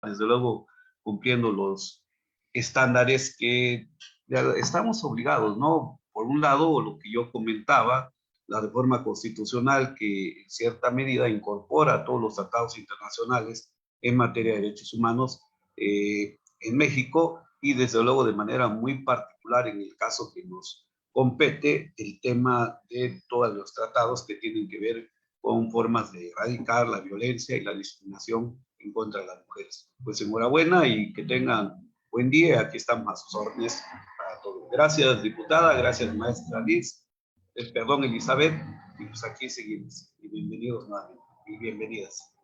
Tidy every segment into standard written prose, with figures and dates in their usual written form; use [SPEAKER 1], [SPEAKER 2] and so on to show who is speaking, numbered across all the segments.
[SPEAKER 1] desde luego cumpliendo los estándares que ya estamos obligados, ¿no? Por un lado, lo que yo comentaba, la reforma constitucional que en cierta medida incorpora todos los tratados internacionales en materia de derechos humanos en México y desde luego de manera muy particular en el caso que nos compete el tema de todos los tratados que tienen que ver con formas de erradicar la violencia y la discriminación en contra de las mujeres. Pues enhorabuena y que tengan buen día. Aquí estamos a sus órdenes para todo. Gracias, diputada. Gracias, maestra Liz. Perdón, Elizabeth. Y pues aquí seguimos. Y bienvenidos nuevamente. Y bienvenidas.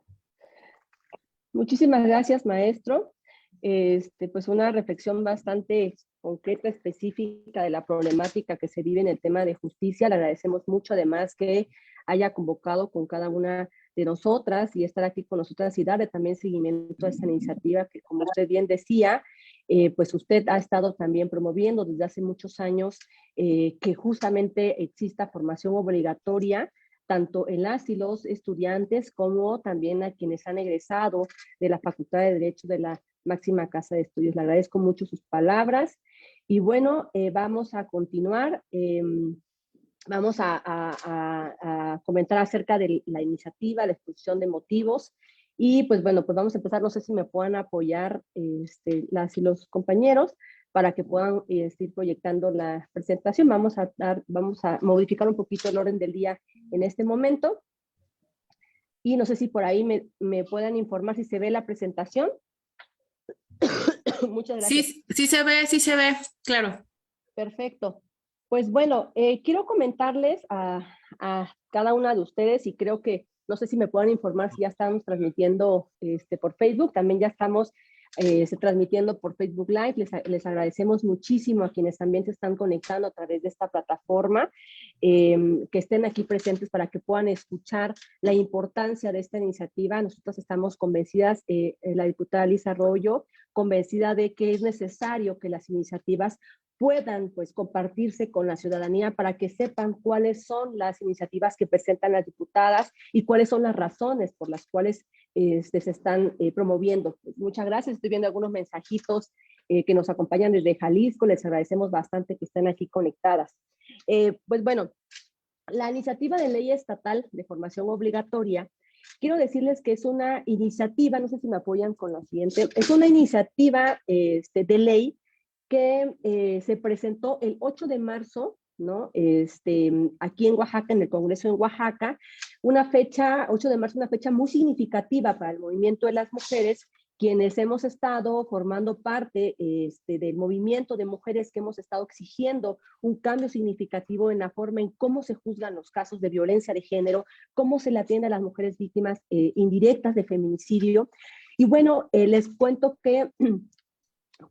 [SPEAKER 2] Muchísimas gracias, maestro. Pues una reflexión bastante concreta, específica de la problemática que se vive en el tema de justicia. Le agradecemos mucho, además, que haya convocado con cada una de nosotras y estar aquí con nosotras y darle también seguimiento a esta iniciativa que, como usted bien decía, pues usted ha estado también promoviendo desde hace muchos años que justamente exista formación obligatoria tanto en las y los estudiantes como también a quienes han egresado de la Facultad de Derecho de la máxima casa de estudios. Le agradezco mucho sus palabras y bueno, vamos a continuar. Vamos a comentar acerca de la iniciativa, la exposición de motivos y pues bueno, pues vamos a empezar. No sé si me puedan apoyar las y los compañeros para que puedan ir proyectando la presentación. Vamos a modificar un poquito el orden del día en este momento. Y no sé si por ahí me puedan informar si se ve la presentación. Muchas gracias.
[SPEAKER 3] Sí se ve, claro.
[SPEAKER 2] Perfecto. Pues bueno, quiero comentarles a cada una de ustedes y creo que, no sé si me puedan informar si ya estamos transmitiendo por Facebook, también ya estamos transmitiendo por Facebook Live. Les agradecemos muchísimo a quienes también se están conectando a través de esta plataforma, que estén aquí presentes para que puedan escuchar la importancia de esta iniciativa. Nosotros estamos convencidas, la diputada Liz Arroyo, convencida de que es necesario que las iniciativas puedan pues compartirse con la ciudadanía para que sepan cuáles son las iniciativas que presentan las diputadas y cuáles son las razones por las cuales se están promoviendo. Pues, muchas gracias. Estoy viendo algunos mensajitos que nos acompañan desde Jalisco. Les agradecemos bastante que estén aquí conectadas. Pues bueno, la iniciativa de ley estatal de formación obligatoria, quiero decirles que es una iniciativa, no sé si me apoyan con la siguiente, es una iniciativa de ley que se presentó el 8 de marzo, ¿no? Aquí en Oaxaca, en el Congreso en Oaxaca, una fecha, 8 de marzo, una fecha muy significativa para el movimiento de las mujeres, quienes hemos estado formando parte del movimiento de mujeres que hemos estado exigiendo un cambio significativo en la forma en cómo se juzgan los casos de violencia de género, cómo se le atiende a las mujeres víctimas indirectas de feminicidio. Y bueno, les cuento que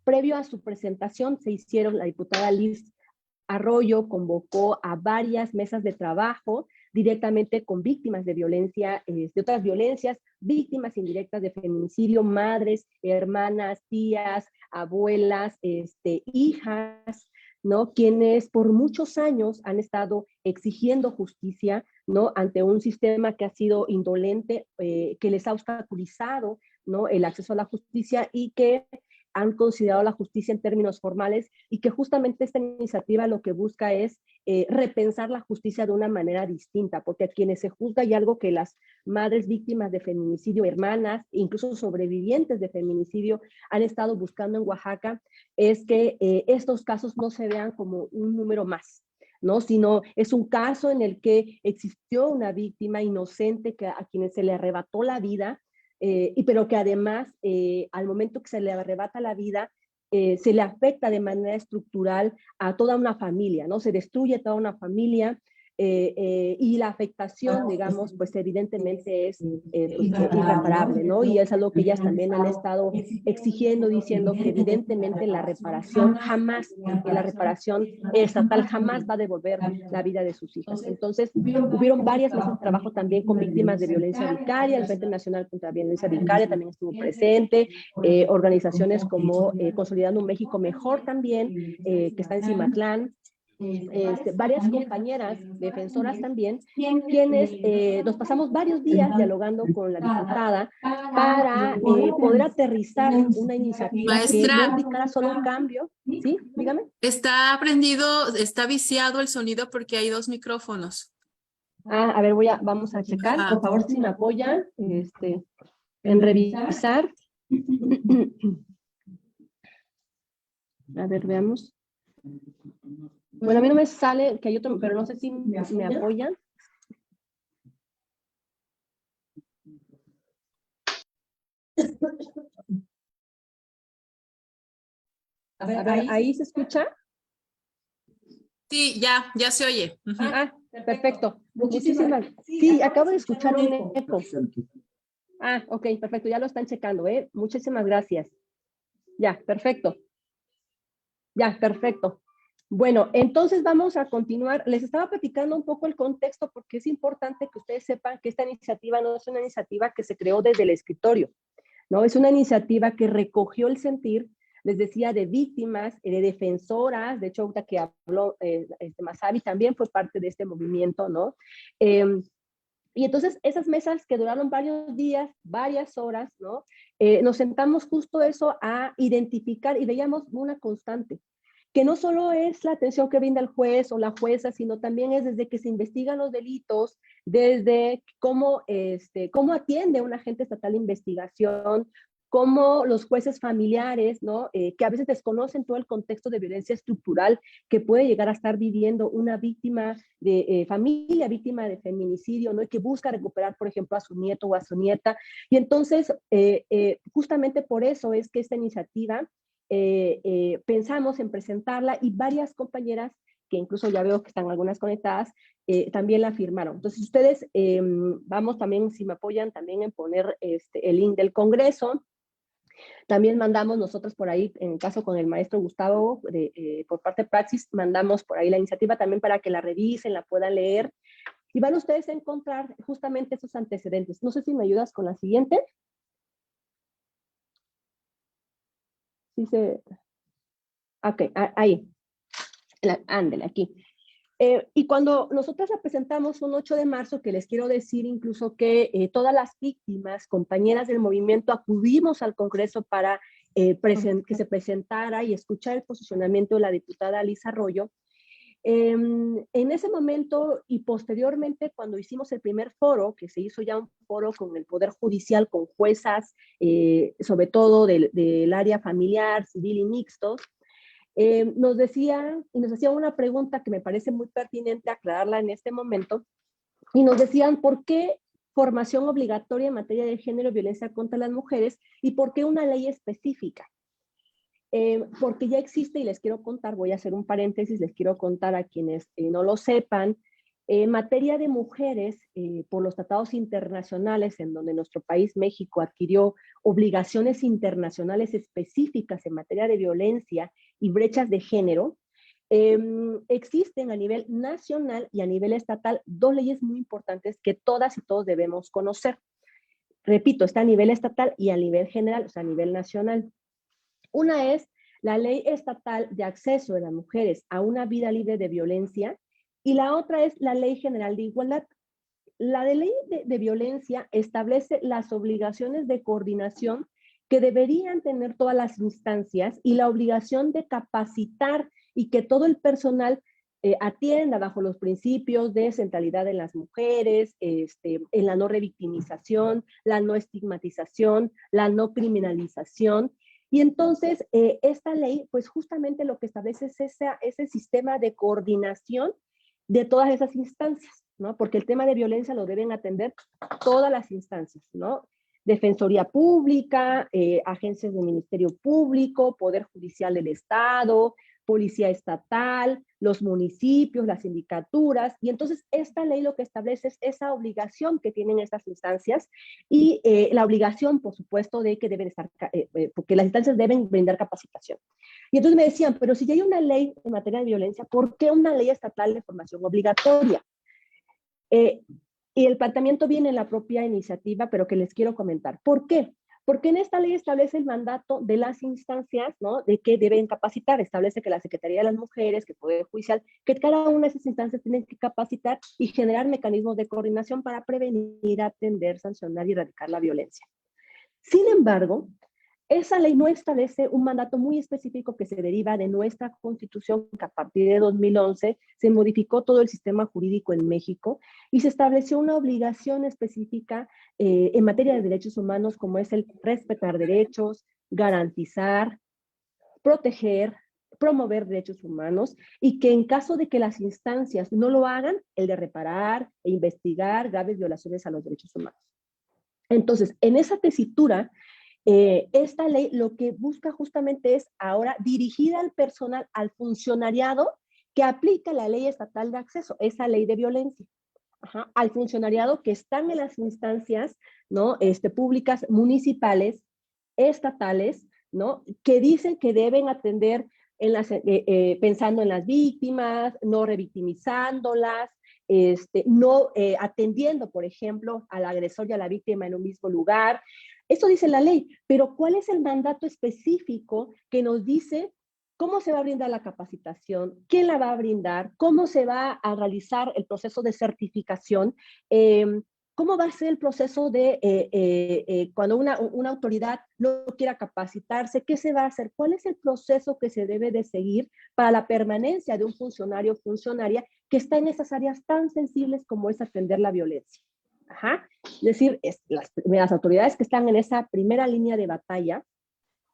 [SPEAKER 2] previo a su presentación se hicieron, la diputada Liz Arroyo convocó a varias mesas de trabajo directamente con víctimas de violencia, de otras violencias, víctimas indirectas de feminicidio, madres, hermanas, tías, abuelas, hijas, ¿no? Quienes por muchos años han estado exigiendo justicia, ¿no? Ante un sistema que ha sido indolente, que les ha obstaculizado, ¿no? El acceso a la justicia y que han considerado la justicia en términos formales y que justamente esta iniciativa lo que busca es repensar la justicia de una manera distinta, porque a quienes se juzga hay algo que las madres víctimas de feminicidio, hermanas, incluso sobrevivientes de feminicidio han estado buscando en Oaxaca, es que estos casos no se vean como un número más, ¿no? Sino es un caso en el que existió una víctima inocente a quienes se le arrebató la vida, pero que además, al momento que se le arrebata la vida, se le afecta de manera estructural a toda una familia, ¿no? Se destruye toda una familia y la afectación, digamos, pues evidentemente es pues, irreparable, ¿no? Y es algo que ellas también han estado exigiendo, diciendo que evidentemente la reparación estatal jamás va a devolver la vida de sus hijas. Entonces, hubieron varias mesas de trabajo también con víctimas de violencia vicaria, el Frente Nacional contra la Violencia Vicaria también estuvo presente, organizaciones como Consolidando un México Mejor también, que está en Cimatlán, varias compañeras defensoras también, quienes nos pasamos varios días dialogando con la diputada para poder aterrizar una iniciativa que no implicara solo un cambio. ¿Sí? Dígame.
[SPEAKER 3] Está prendido, está viciado el sonido porque hay 2 micrófonos.
[SPEAKER 2] A ver, vamos a checar. Por favor, si me apoyan en revisar. A ver, veamos. Bueno, a mí no me sale que hay otro, pero no sé si me apoyan. A ver, ¿ahí se escucha?
[SPEAKER 3] Sí, ya se oye.
[SPEAKER 2] Ah, perfecto. Muchísimas. Sí, acabo de escuchar un eco. Ah, ok, perfecto. Ya lo están checando, ¿eh? Muchísimas gracias. Ya, perfecto. Ya, perfecto. Bueno, entonces vamos a continuar. Les estaba platicando un poco el contexto porque es importante que ustedes sepan que esta iniciativa no es una iniciativa que se creó desde el escritorio, ¿no? Es una iniciativa que recogió el sentir, les decía, de víctimas, de defensoras. De hecho, ahorita que habló Masabi también fue parte de este movimiento, ¿no? Y entonces esas mesas que duraron varios días, varias horas, ¿no? Nos sentamos justo eso a identificar y veíamos una constante, que no solo es la atención que brinda el juez o la jueza, sino también es desde que se investigan los delitos, desde cómo atiende un agente estatal de investigación, cómo los jueces familiares, ¿no? Que a veces desconocen todo el contexto de violencia estructural que puede llegar a estar viviendo una víctima de familia, víctima de feminicidio, ¿no? Y que busca recuperar, por ejemplo, a su nieto o a su nieta. Y entonces, justamente por eso es que esta iniciativa pensamos en presentarla y varias compañeras, que incluso ya veo que están algunas conectadas, también la firmaron. Entonces, ustedes, vamos también, si me apoyan, también en poner el link del Congreso. También mandamos nosotros por ahí, en el caso con el maestro Gustavo, por parte de Praxis, mandamos por ahí la iniciativa también para que la revisen, la puedan leer, y van ustedes a encontrar justamente esos antecedentes. No sé si me ayudas con la siguiente. Sí se... Ok, ahí. Ándele, aquí. Y cuando nosotros la presentamos un 8 de marzo, que les quiero decir incluso que todas las víctimas, compañeras del movimiento, acudimos al Congreso para que se presentara y escuchar el posicionamiento de la diputada Alicia Arroyo. En ese momento y posteriormente, cuando hicimos el primer foro, que se hizo ya un foro con el Poder Judicial, con juezas, sobre todo del área familiar, civil y mixtos, nos decían y nos hacían una pregunta que me parece muy pertinente aclararla en este momento, y nos decían por qué formación obligatoria en materia de género y violencia contra las mujeres y por qué una ley específica. Porque ya existe, y les quiero contar, voy a hacer un paréntesis, les quiero contar a quienes no lo sepan, en materia de mujeres, por los tratados internacionales en donde nuestro país, México, adquirió obligaciones internacionales específicas en materia de violencia y brechas de género, existen a nivel nacional y a nivel estatal 2 leyes muy importantes que todas y todos debemos conocer. Repito, está a nivel estatal y a nivel general, o sea, a nivel nacional. Una es la Ley Estatal de Acceso de las Mujeres a una Vida Libre de Violencia, y la otra es la Ley General de Igualdad. La de Ley de Violencia establece las obligaciones de coordinación que deberían tener todas las instancias y la obligación de capacitar y que todo el personal atienda bajo los principios de centralidad de las mujeres, en la no revictimización, la no estigmatización, la no criminalización. Y entonces, esta ley, pues justamente lo que establece es ese sistema de coordinación de todas esas instancias, ¿no? Porque el tema de violencia lo deben atender todas las instancias, ¿no? Defensoría Pública, agencias del Ministerio Público, Poder Judicial del Estado, Policía Estatal, los municipios, las sindicaturas. Y entonces esta ley lo que establece es esa obligación que tienen estas instancias y la obligación, por supuesto, de que deben estar, porque las instancias deben brindar capacitación. Y entonces me decían, pero si ya hay una ley en materia de violencia, ¿por qué una ley estatal de formación obligatoria? Y el planteamiento viene en la propia iniciativa, pero que les quiero comentar. ¿Por qué? Porque en esta ley establece el mandato de las instancias, ¿no? De que deben capacitar, establece que la Secretaría de las Mujeres, que el Poder Judicial, que cada una de esas instancias tienen que capacitar y generar mecanismos de coordinación para prevenir, atender, sancionar y erradicar la violencia. Sin embargo, esa ley no establece un mandato muy específico que se deriva de nuestra Constitución, que a partir de 2011 se modificó todo el sistema jurídico en México y se estableció una obligación específica en materia de derechos humanos, como es el respetar derechos, garantizar, proteger, promover derechos humanos, y que en caso de que las instancias no lo hagan, el de reparar e investigar graves violaciones a los derechos humanos. Entonces, en esa tesitura, esta ley lo que busca justamente es ahora dirigir al personal, al funcionariado que aplica la ley estatal de acceso, esa ley de violencia, al funcionariado que están en las instancias, ¿no? Públicas, municipales, estatales, ¿no? Que dicen que deben atender pensando en las víctimas, no revictimizándolas, no atendiendo, por ejemplo, al agresor y a la víctima en un mismo lugar. Eso dice la ley, pero ¿cuál es el mandato específico que nos dice cómo se va a brindar la capacitación, quién la va a brindar, cómo se va a realizar el proceso de certificación, cómo va a ser el proceso de cuando una autoridad no quiera capacitarse, qué se va a hacer, cuál es el proceso que se debe de seguir para la permanencia de un funcionario o funcionaria que está en esas áreas tan sensibles como es atender la violencia? Es decir, las autoridades que están en esa primera línea de batalla,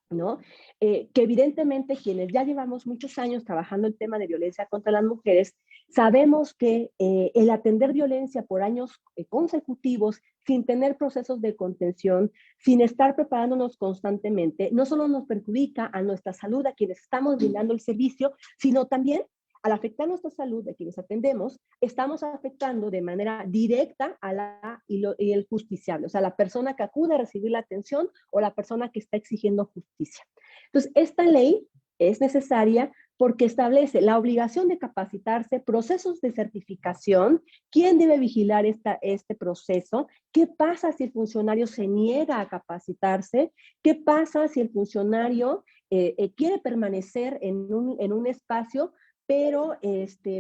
[SPEAKER 2] ¿no? Que evidentemente quienes ya llevamos muchos años trabajando el tema de violencia contra las mujeres, sabemos que el atender violencia por años consecutivos, sin tener procesos de contención, sin estar preparándonos constantemente, no solo nos perjudica a nuestra salud, a quienes estamos brindando el servicio, sino también al afectar nuestra salud de quienes atendemos, estamos afectando de manera directa a el justiciable, o sea, la persona que acude a recibir la atención o la persona que está exigiendo justicia. Entonces, esta ley es necesaria porque establece la obligación de capacitarse, procesos de certificación, quién debe vigilar este proceso, qué pasa si el funcionario se niega a capacitarse, qué pasa si el funcionario quiere permanecer en un espacio, pero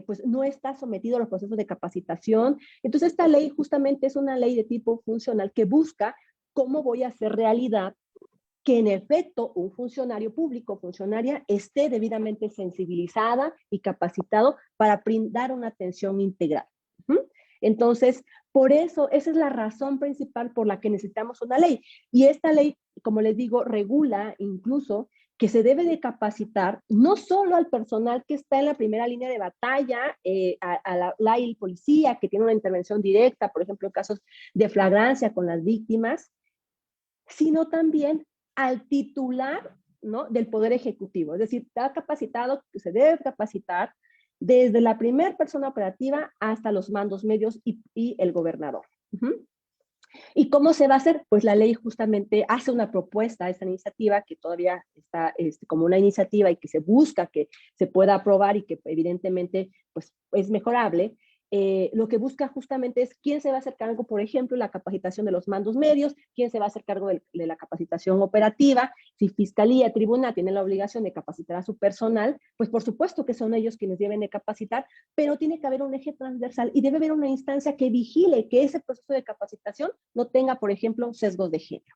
[SPEAKER 2] pues no está sometido a los procesos de capacitación. Entonces, esta ley justamente es una ley de tipo funcional que busca cómo voy a hacer realidad que en efecto un funcionario público o funcionaria esté debidamente sensibilizada y capacitado para brindar una atención integral. Entonces, por eso, esa es la razón principal por la que necesitamos una ley. Y esta ley, como les digo, regula incluso que se debe de capacitar no solo al personal que está en la primera línea de batalla, a la policía que tiene una intervención directa, por ejemplo, en casos de flagrancia con las víctimas, sino también al titular, ¿no?, del Poder Ejecutivo. Es decir, está capacitado, se debe capacitar desde la primera persona operativa hasta los mandos medios y el gobernador. ¿Y cómo se va a hacer? Pues la ley justamente hace una propuesta a esta iniciativa que todavía está como una iniciativa y que se busca que se pueda aprobar y que evidentemente pues, es mejorable. Lo que busca justamente es quién se va a hacer cargo, por ejemplo, de la capacitación de los mandos medios, quién se va a hacer cargo de la capacitación operativa, si Fiscalía, Tribunal tienen la obligación de capacitar a su personal, pues por supuesto que son ellos quienes deben de capacitar, pero tiene que haber un eje transversal y debe haber una instancia que vigile que ese proceso de capacitación no tenga, por ejemplo, sesgos de género.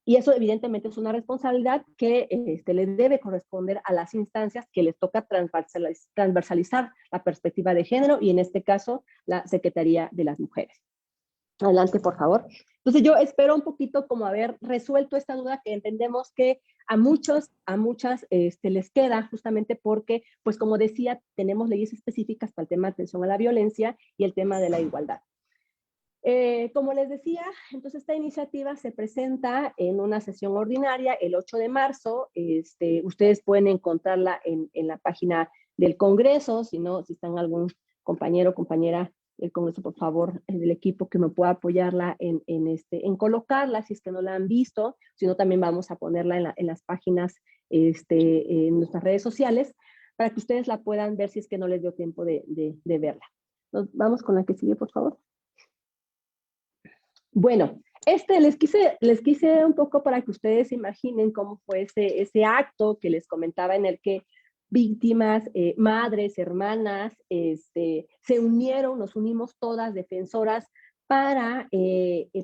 [SPEAKER 2] Y eso evidentemente es una responsabilidad que le debe corresponder a las instancias que les toca transversalizar la perspectiva de género y en este caso la Secretaría de las Mujeres. Adelante, por favor. Entonces yo espero un poquito como haber resuelto esta duda que entendemos que a muchas les queda justamente porque, pues como decía, tenemos leyes específicas para el tema de atención a la violencia y el tema de la igualdad. Como les decía, entonces esta iniciativa se presenta en una sesión ordinaria el 8 de marzo. Ustedes pueden encontrarla en la página del Congreso. Si no, si están algún compañero o compañera del Congreso, por favor, del equipo que me pueda apoyarla en colocarla, si es que no la han visto. Si no, también vamos a ponerla en las páginas, en nuestras redes sociales, para que ustedes la puedan ver si es que no les dio tiempo de verla. Vamos con la que sigue, por favor. Bueno, Les quise un poco para que ustedes se imaginen cómo fue ese acto que les comentaba en el que víctimas, madres, hermanas, se unieron, nos unimos todas defensoras para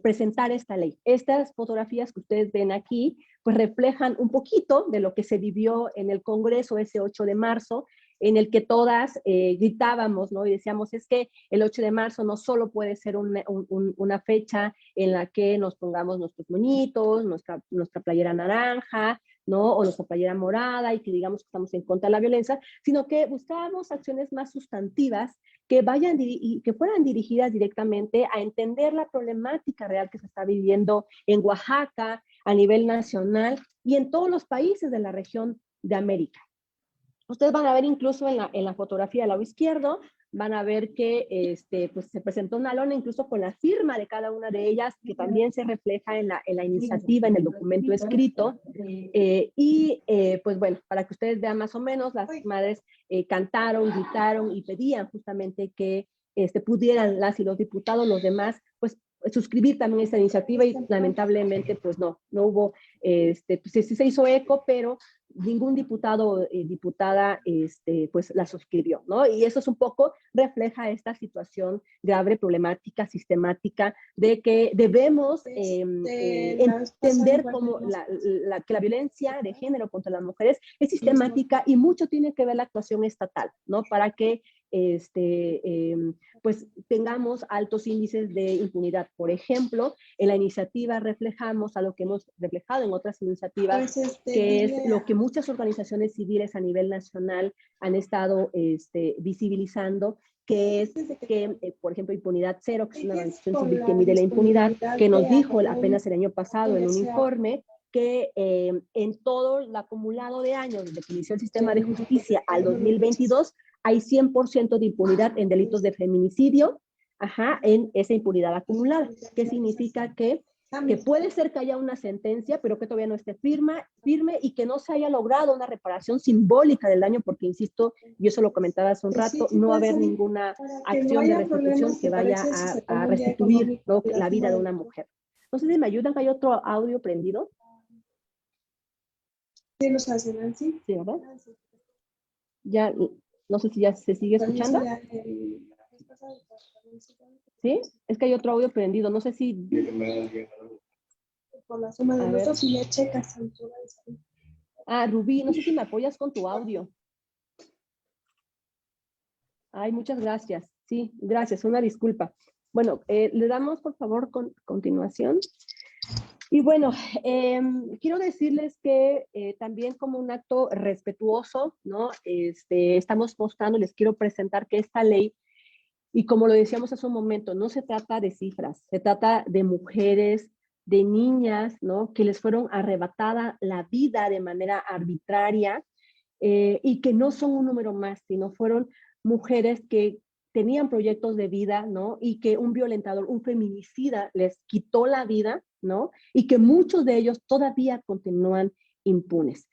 [SPEAKER 2] presentar esta ley. Estas fotografías que ustedes ven aquí, pues reflejan un poquito de lo que se vivió en el Congreso ese 8 de marzo, en el que todas gritábamos, ¿no? Y decíamos, es que el 8 de marzo no solo puede ser una fecha en la que nos pongamos nuestros moñitos, nuestra playera naranja, ¿no? O nuestra playera morada y que digamos que estamos en contra de la violencia, sino que buscábamos acciones más sustantivas que fueran dirigidas directamente a entender la problemática real que se está viviendo en Oaxaca, a nivel nacional y en todos los países de la región de América. Ustedes van a ver incluso en la fotografía del lado izquierdo, van a ver que pues se presentó una lona incluso con la firma de cada una de ellas, que también se refleja en la iniciativa, en el documento escrito. Pues bueno, para que ustedes vean más o menos, las madres cantaron, gritaron y pedían justamente que pudieran las y los diputados, los demás, pues suscribir también esta iniciativa y lamentablemente pues no hubo, pues sí se hizo eco, pero ningún diputado o diputada pues la suscribió, ¿no? Y eso es un poco, refleja esta situación grave, problemática, sistemática, de que debemos entender cómo que la violencia de género contra las mujeres es sistemática y mucho tiene que ver la actuación estatal, ¿no? Para que pues tengamos altos índices de impunidad. Por ejemplo, en la iniciativa reflejamos a lo que hemos reflejado en otras iniciativas, que es lo que muchas organizaciones civiles a nivel nacional han estado visibilizando, que es que, por ejemplo, Impunidad Cero, que es una organización civil que mide la impunidad, que nos dijo apenas el año pasado en un informe que en todo el acumulado de años desde que inició el sistema de justicia al 2022, hay 100% de impunidad en delitos de feminicidio, en esa impunidad acumulada, que significa que puede ser que haya una sentencia, pero que todavía no esté firme y que no se haya logrado una reparación simbólica del daño, porque insisto, y eso lo comentaba hace un rato, no va a haber ninguna acción de restitución que vaya a restituir, ¿no?, la vida de una mujer. No sé si me ayudan, ¿hay otro audio prendido?
[SPEAKER 4] Sí, los hacen, sí.
[SPEAKER 2] Sí, ¿verdad? Ya, no sé si ya se sigue escuchando. ¿Sí? Es que hay otro audio prendido, no sé si...
[SPEAKER 4] Por la suma de los dos y ya checas.
[SPEAKER 2] Rubí, no sé si me apoyas con tu audio. Ay, muchas gracias. Sí, gracias, una disculpa. Bueno, le damos por favor continuación. Y bueno, quiero decirles que también como un acto respetuoso, ¿no? Estamos mostrando, les quiero presentar que esta ley, y como lo decíamos hace un momento, no se trata de cifras, se trata de mujeres, de niñas, ¿no?, que les fueron arrebatada la vida de manera arbitraria y que no son un número más, sino fueron mujeres que tenían proyectos de vida, ¿no? Y que un violentador, un feminicida les quitó la vida, ¿no? Y que muchos de ellos todavía continúan impunes.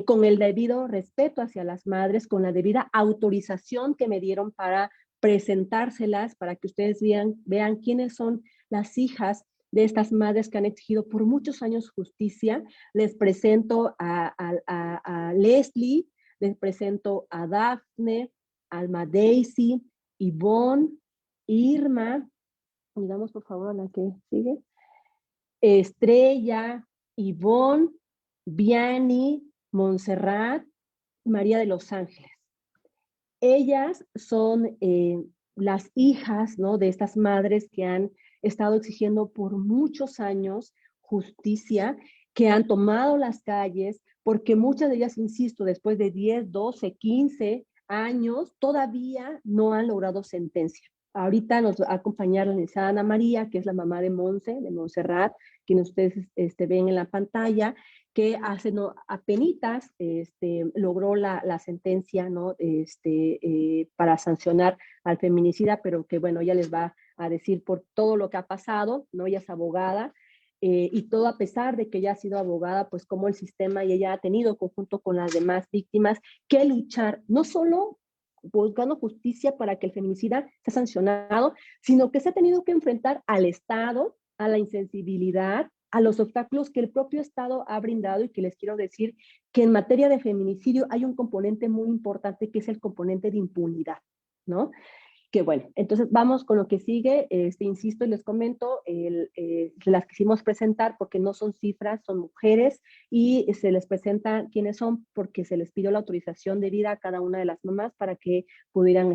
[SPEAKER 2] Con el debido respeto hacia las madres, con la debida autorización que me dieron para presentárselas, para que ustedes vean quiénes son las hijas de estas madres que han exigido por muchos años justicia. Les presento a Leslie, les presento a Daphne, Alma Daisy, Ivonne, Irma, y damos por favor a la que sigue, Estrella, Ivonne, Vianney, Montserrat, María de los Ángeles. Ellas son las hijas, ¿no?, de estas madres que han estado exigiendo por muchos años justicia, que han tomado las calles, porque muchas de ellas, insisto, después de 10, 12, 15 años, todavía no han logrado sentencia. Ahorita nos va a acompañar la licenciada Ana María, que es la mamá de Monse, de Montserrat, quien ustedes ven en la pantalla, que hace apenitas logró la sentencia, ¿no?, para sancionar al feminicida, pero que bueno, ella les va a decir por todo lo que ha pasado, ¿no? Ella es abogada, y todo a pesar de que ella ha sido abogada, pues como el sistema y ella ha tenido, conjunto con las demás víctimas, que luchar, no solo buscando justicia para que el feminicida sea sancionado, sino que se ha tenido que enfrentar al Estado, a la insensibilidad, a los obstáculos que el propio Estado ha brindado, y que les quiero decir que en materia de feminicidio hay un componente muy importante que es el componente de impunidad, ¿no? Que bueno, entonces vamos con lo que sigue. Insisto y les comento, las quisimos presentar porque no son cifras, son mujeres, y se les presenta quiénes son porque se les pidió la autorización de vida a cada una de las mamás para que pudieran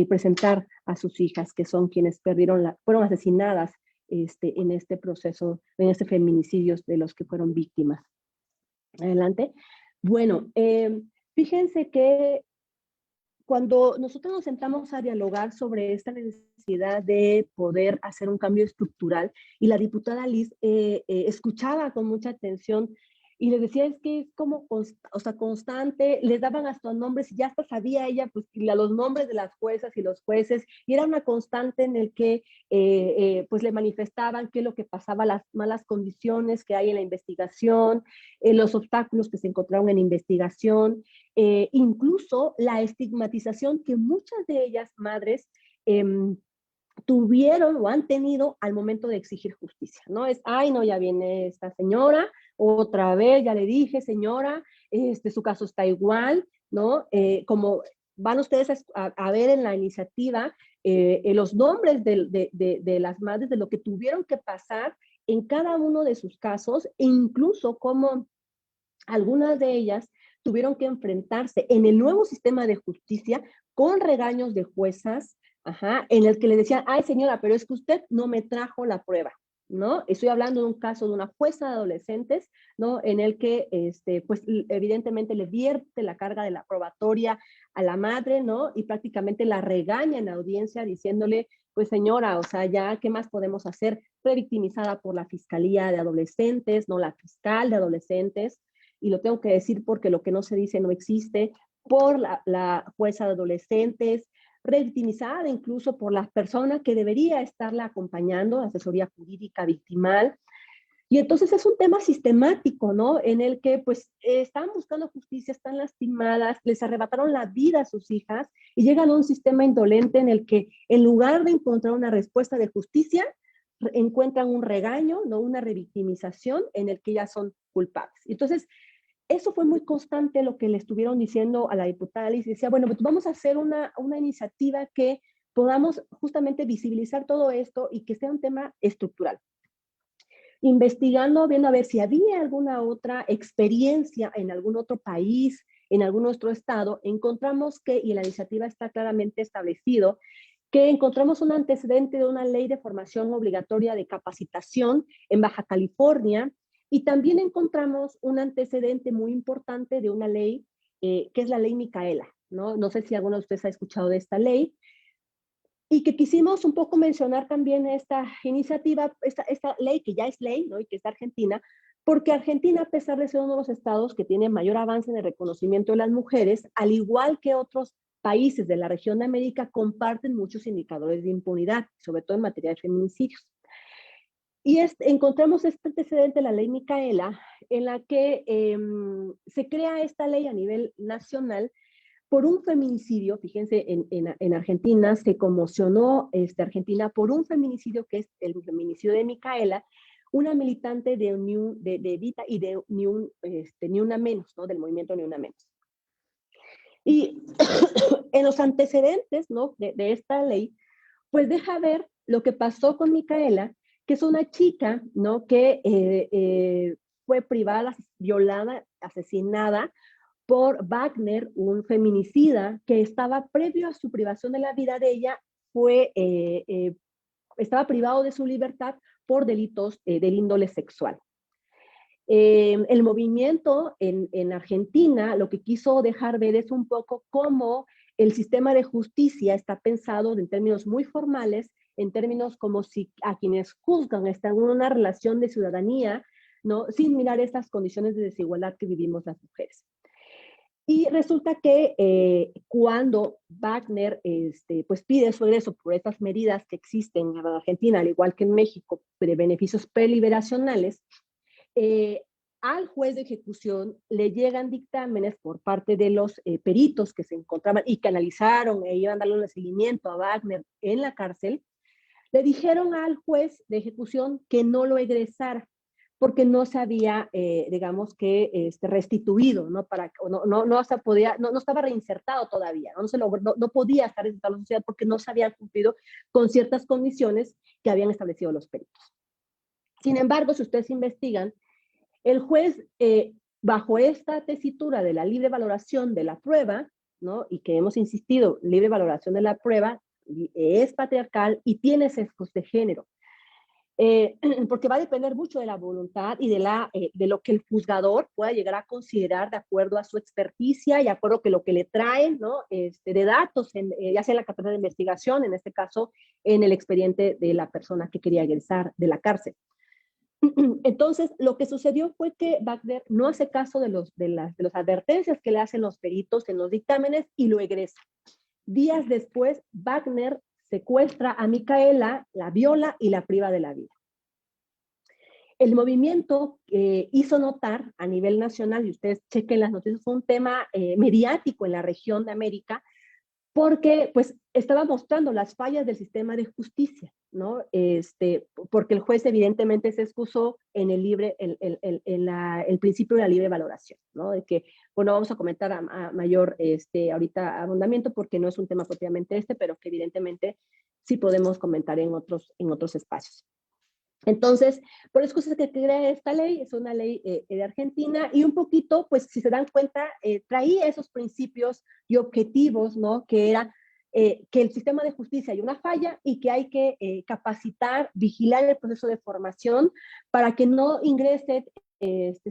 [SPEAKER 2] presentar a sus hijas, que son quienes fueron asesinadas en este proceso, en este feminicidio de los que fueron víctimas. Adelante. Bueno, fíjense que cuando nosotros nos sentamos a dialogar sobre esta necesidad de poder hacer un cambio estructural, y la diputada Liz escuchaba con mucha atención y le decía, es que es como, constante, les daban hasta nombres y ya hasta sabía ella pues los nombres de las juezas y los jueces, y era una constante en el que pues le manifestaban qué es lo que pasaba, las malas condiciones que hay en la investigación, los obstáculos que se encontraron en investigación, incluso la estigmatización que muchas de ellas, madres, tuvieron o han tenido al momento de exigir justicia, ¿no? Es, ay, no, ya viene esta señora, otra vez, ya le dije, señora, su caso está igual, ¿no? Como van ustedes a ver en la iniciativa, los nombres de las madres, de lo que tuvieron que pasar en cada uno de sus casos, e incluso como algunas de ellas tuvieron que enfrentarse en el nuevo sistema de justicia con regaños de juezas, en el que le decían, ay señora, pero es que usted no me trajo la prueba, ¿no? Estoy hablando de un caso de una jueza de adolescentes, ¿no? En el que, pues evidentemente le vierte la carga de la probatoria a la madre, ¿no? Y prácticamente la regaña en la audiencia diciéndole, pues señora, o sea, ya, ¿qué más podemos hacer? Revictimizada por la Fiscalía de Adolescentes, ¿no? La fiscal de adolescentes, y lo tengo que decir porque lo que no se dice no existe, por la jueza de adolescentes, revictimizada incluso por las personas que debería estarla acompañando, asesoría jurídica victimal. Y entonces es un tema sistemático, ¿no? En el que pues están buscando justicia, están lastimadas, les arrebataron la vida a sus hijas y llegan a un sistema indolente en el que en lugar de encontrar una respuesta de justicia, encuentran un regaño, ¿no? Una revictimización en el que ellas son culpables. Entonces, eso fue muy constante lo que le estuvieron diciendo a la diputada Alice. Decía, bueno, pues vamos a hacer una iniciativa que podamos justamente visibilizar todo esto y que sea un tema estructural. Investigando, viendo a ver si había alguna otra experiencia en algún otro país, en algún otro estado, encontramos que, y en la iniciativa está claramente establecido, que encontramos un antecedente de una ley de formación obligatoria de capacitación en Baja California, y también encontramos un antecedente muy importante de una ley, que es la ley Micaela, ¿no? No sé si alguno de ustedes ha escuchado de esta ley, y que quisimos un poco mencionar también esta iniciativa, esta ley que ya es ley, ¿no? Y que es de Argentina, porque Argentina, a pesar de ser uno de los estados que tiene mayor avance en el reconocimiento de las mujeres, al igual que otros países de la región de América, comparten muchos indicadores de impunidad, sobre todo en materia de feminicidios. Y encontramos este antecedente de la ley Micaela, en la que se crea esta ley a nivel nacional por un feminicidio. Fíjense, en Argentina se conmocionó Argentina por un feminicidio que es el feminicidio de Micaela, una militante de Evita y de Ni Una Menos, ¿no? Del movimiento Ni Una Menos. Y en los antecedentes, ¿no? de esta ley, pues deja ver lo que pasó con Micaela, que es una chica, ¿no? Que fue privada, violada, asesinada por Wagner, un feminicida que estaba previo a su privación de la vida de ella, estaba privado de su libertad por delitos del índole sexual. El movimiento en Argentina lo que quiso dejar ver es un poco cómo el sistema de justicia está pensado en términos muy formales, en términos como si a quienes juzgan están en una relación de ciudadanía, ¿no? Sin mirar estas condiciones de desigualdad que vivimos las mujeres. Y resulta que cuando Wagner pues pide su egreso por estas medidas que existen en Argentina, al igual que en México, de beneficios preliberacionales, al juez de ejecución le llegan dictámenes por parte de los peritos que se encontraban y que analizaron e iban a darle un seguimiento a Wagner en la cárcel, Le dijeron al juez de ejecución que no lo egresara, porque no se había, digamos que, restituido, ¿no? No estaba reinsertado todavía, no podía estar reinsertado en la sociedad porque no se habían cumplido con ciertas condiciones que habían establecido los peritos. Sin embargo, si ustedes investigan, el juez, bajo esta tesitura de la libre valoración de la prueba, ¿no? Y que hemos insistido, libre valoración de la prueba, es patriarcal y tiene sesgos de género. Porque va a depender mucho de la voluntad y de lo que el juzgador pueda llegar a considerar de acuerdo a su experticia y de acuerdo a lo que le traen, ¿no? De datos, ya sea en la carpeta de investigación, en este caso, en el expediente de la persona que quería egresar de la cárcel. Entonces, lo que sucedió fue que Wagner no hace caso de las advertencias que le hacen los peritos en los dictámenes y lo egresa. Días después, Wagner secuestra a Micaela, la viola y la priva de la vida. El movimiento hizo notar a nivel nacional, y ustedes chequen las noticias, fue un tema mediático en la región de América, porque pues estaba mostrando las fallas del sistema de justicia, ¿no? Porque el juez evidentemente se excusó en el principio de la libre valoración, ¿no? De que, bueno, vamos a comentar a mayor ahorita abundamiento porque no es un tema propiamente pero que evidentemente sí podemos comentar en otros espacios. Entonces, por eso es que crea esta ley, es una ley de Argentina, y un poquito, pues si se dan cuenta, traía esos principios y objetivos, ¿no? Que era que el sistema de justicia hay una falla y que hay que capacitar, vigilar el proceso de formación para que no ingrese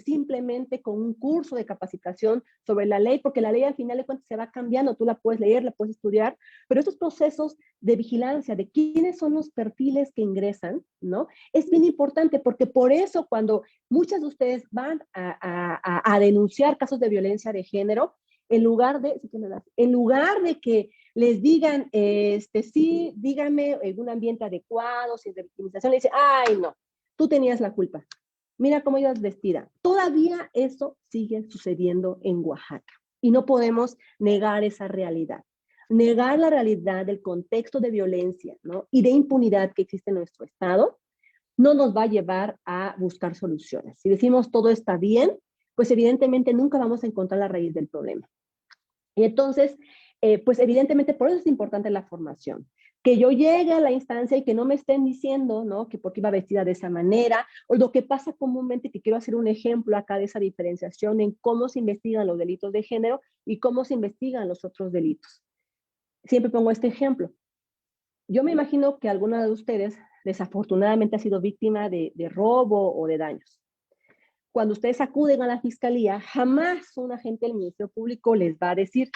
[SPEAKER 2] simplemente con un curso de capacitación sobre la ley, porque la ley al final de cuentas se va cambiando, tú la puedes leer, la puedes estudiar, pero estos procesos de vigilancia de quiénes son los perfiles que ingresan, ¿no? Es bien importante porque por eso cuando muchas de ustedes van a denunciar casos de violencia de género, en lugar de que les digan, sí, dígame en un ambiente adecuado, sin revictimización, le dicen, ay, no, tú tenías la culpa. Mira cómo ibas vestida. Todavía eso sigue sucediendo en Oaxaca y no podemos negar esa realidad. Negar la realidad del contexto de violencia, ¿no? Y de impunidad que existe en nuestro estado no nos va a llevar a buscar soluciones. Si decimos todo está bien, pues evidentemente nunca vamos a encontrar la raíz del problema. Y entonces, pues evidentemente por eso es importante la formación. Que yo llegue a la instancia y que no me estén diciendo, ¿no? Que porque iba vestida de esa manera, o lo que pasa comúnmente, que quiero hacer un ejemplo acá de esa diferenciación en cómo se investigan los delitos de género y cómo se investigan los otros delitos. Siempre pongo este ejemplo. Yo me imagino que alguna de ustedes desafortunadamente ha sido víctima de robo o de daños. Cuando ustedes acuden a la fiscalía, jamás un agente del Ministerio Público les va a decir,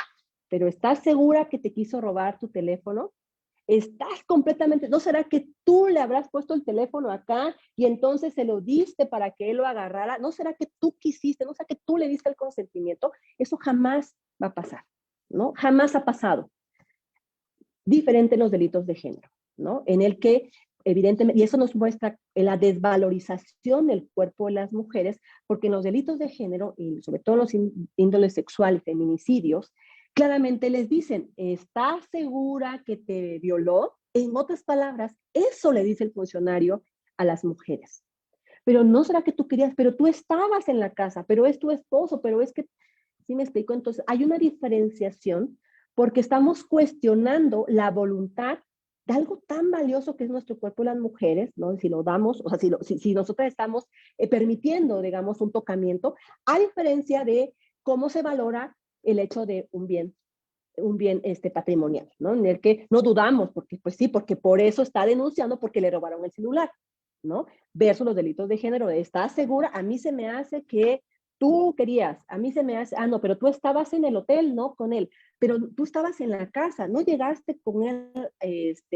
[SPEAKER 2] pero ¿estás segura que te quiso robar tu teléfono? ¿Estás completamente, no será que tú le habrás puesto el teléfono acá y entonces se lo diste para que él lo agarrara? ¿No será que tú quisiste, no será que tú le diste el consentimiento? Eso jamás va a pasar, ¿no? Jamás ha pasado. Diferente en los delitos de género, ¿no? En el que evidentemente, y eso nos muestra la desvalorización del cuerpo de las mujeres, porque en los delitos de género, y sobre todo en los índoles sexual y feminicidios, claramente les dicen, ¿estás segura que te violó? En otras palabras, eso le dice el funcionario a las mujeres. Pero no será que tú querías, pero tú estabas en la casa, pero es tu esposo, pero es que, ¿sí me explico? Entonces, hay una diferenciación porque estamos cuestionando la voluntad de algo tan valioso que es nuestro cuerpo de las mujeres, ¿no? Si lo damos, o sea, si nosotras estamos permitiendo, digamos, un tocamiento, a diferencia de cómo se valora el hecho de un bien patrimonial, ¿no? En el que no dudamos, porque pues sí, porque por eso está denunciando porque le robaron el celular, ¿no? Versus los delitos de género, ¿estás segura? A mí se me hace que tú querías, a mí se me hace, no, pero tú estabas en el hotel, ¿no? Con él, pero tú estabas en la casa, no llegaste con él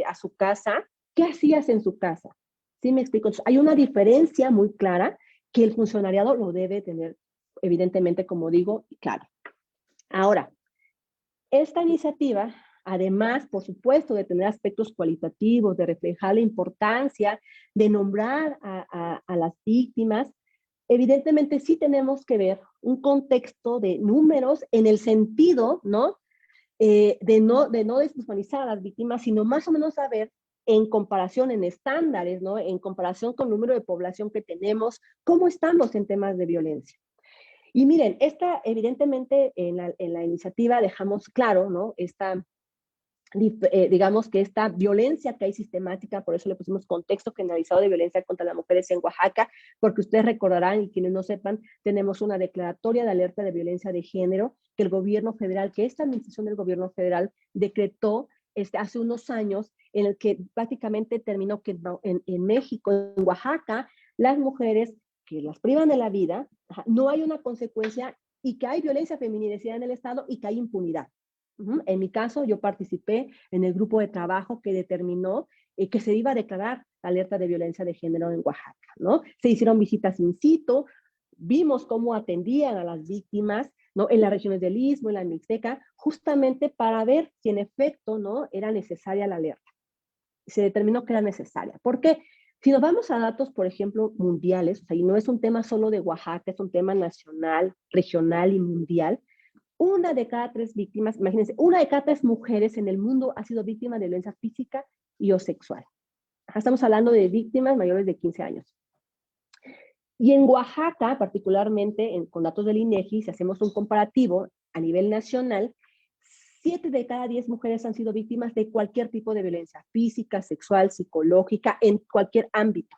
[SPEAKER 2] a su casa, ¿qué hacías en su casa? ¿Sí me explico? Entonces, hay una diferencia muy clara que el funcionariado lo debe tener, evidentemente, como digo, claro. Ahora, esta iniciativa, además, por supuesto, de tener aspectos cualitativos, de reflejar la importancia de nombrar a las víctimas, evidentemente sí tenemos que ver un contexto de números en el sentido, ¿no? De no deshumanizar a las víctimas, sino más o menos saber en comparación, en estándares, ¿no? En comparación con el número de población que tenemos, ¿cómo estamos en temas de violencia? Y miren, evidentemente en la iniciativa dejamos claro, ¿no? Digamos que esta violencia que hay sistemática, por eso le pusimos contexto generalizado de violencia contra las mujeres en Oaxaca, porque ustedes recordarán, y quienes no sepan, tenemos una declaratoria de alerta de violencia de género que el gobierno federal, que esta administración del gobierno federal decretó hace unos años, en el que prácticamente terminó que en México, en Oaxaca, las mujeres que las privan de la vida, no hay una consecuencia y que hay violencia feminicida en el Estado y que hay impunidad. En mi caso, yo participé en el grupo de trabajo que determinó que se iba a declarar la alerta de violencia de género en Oaxaca, ¿no? Se hicieron visitas in situ, vimos cómo atendían a las víctimas, ¿no? En las regiones del Istmo, en la Mixteca, justamente para ver si en efecto, ¿no? Era necesaria la alerta. Se determinó que era necesaria. ¿Por qué? Si nos vamos a datos, por ejemplo, mundiales, o sea, y no es un tema solo de Oaxaca, es un tema nacional, regional y mundial. Una de cada 3 víctimas, imagínense, una de cada 3 mujeres en el mundo ha sido víctima de violencia física y o sexual. Estamos hablando de víctimas mayores de 15 años. Y en Oaxaca, particularmente, con datos del INEGI, si hacemos un comparativo a nivel nacional, 7 de cada 10 mujeres han sido víctimas de cualquier tipo de violencia física, sexual, psicológica, en cualquier ámbito.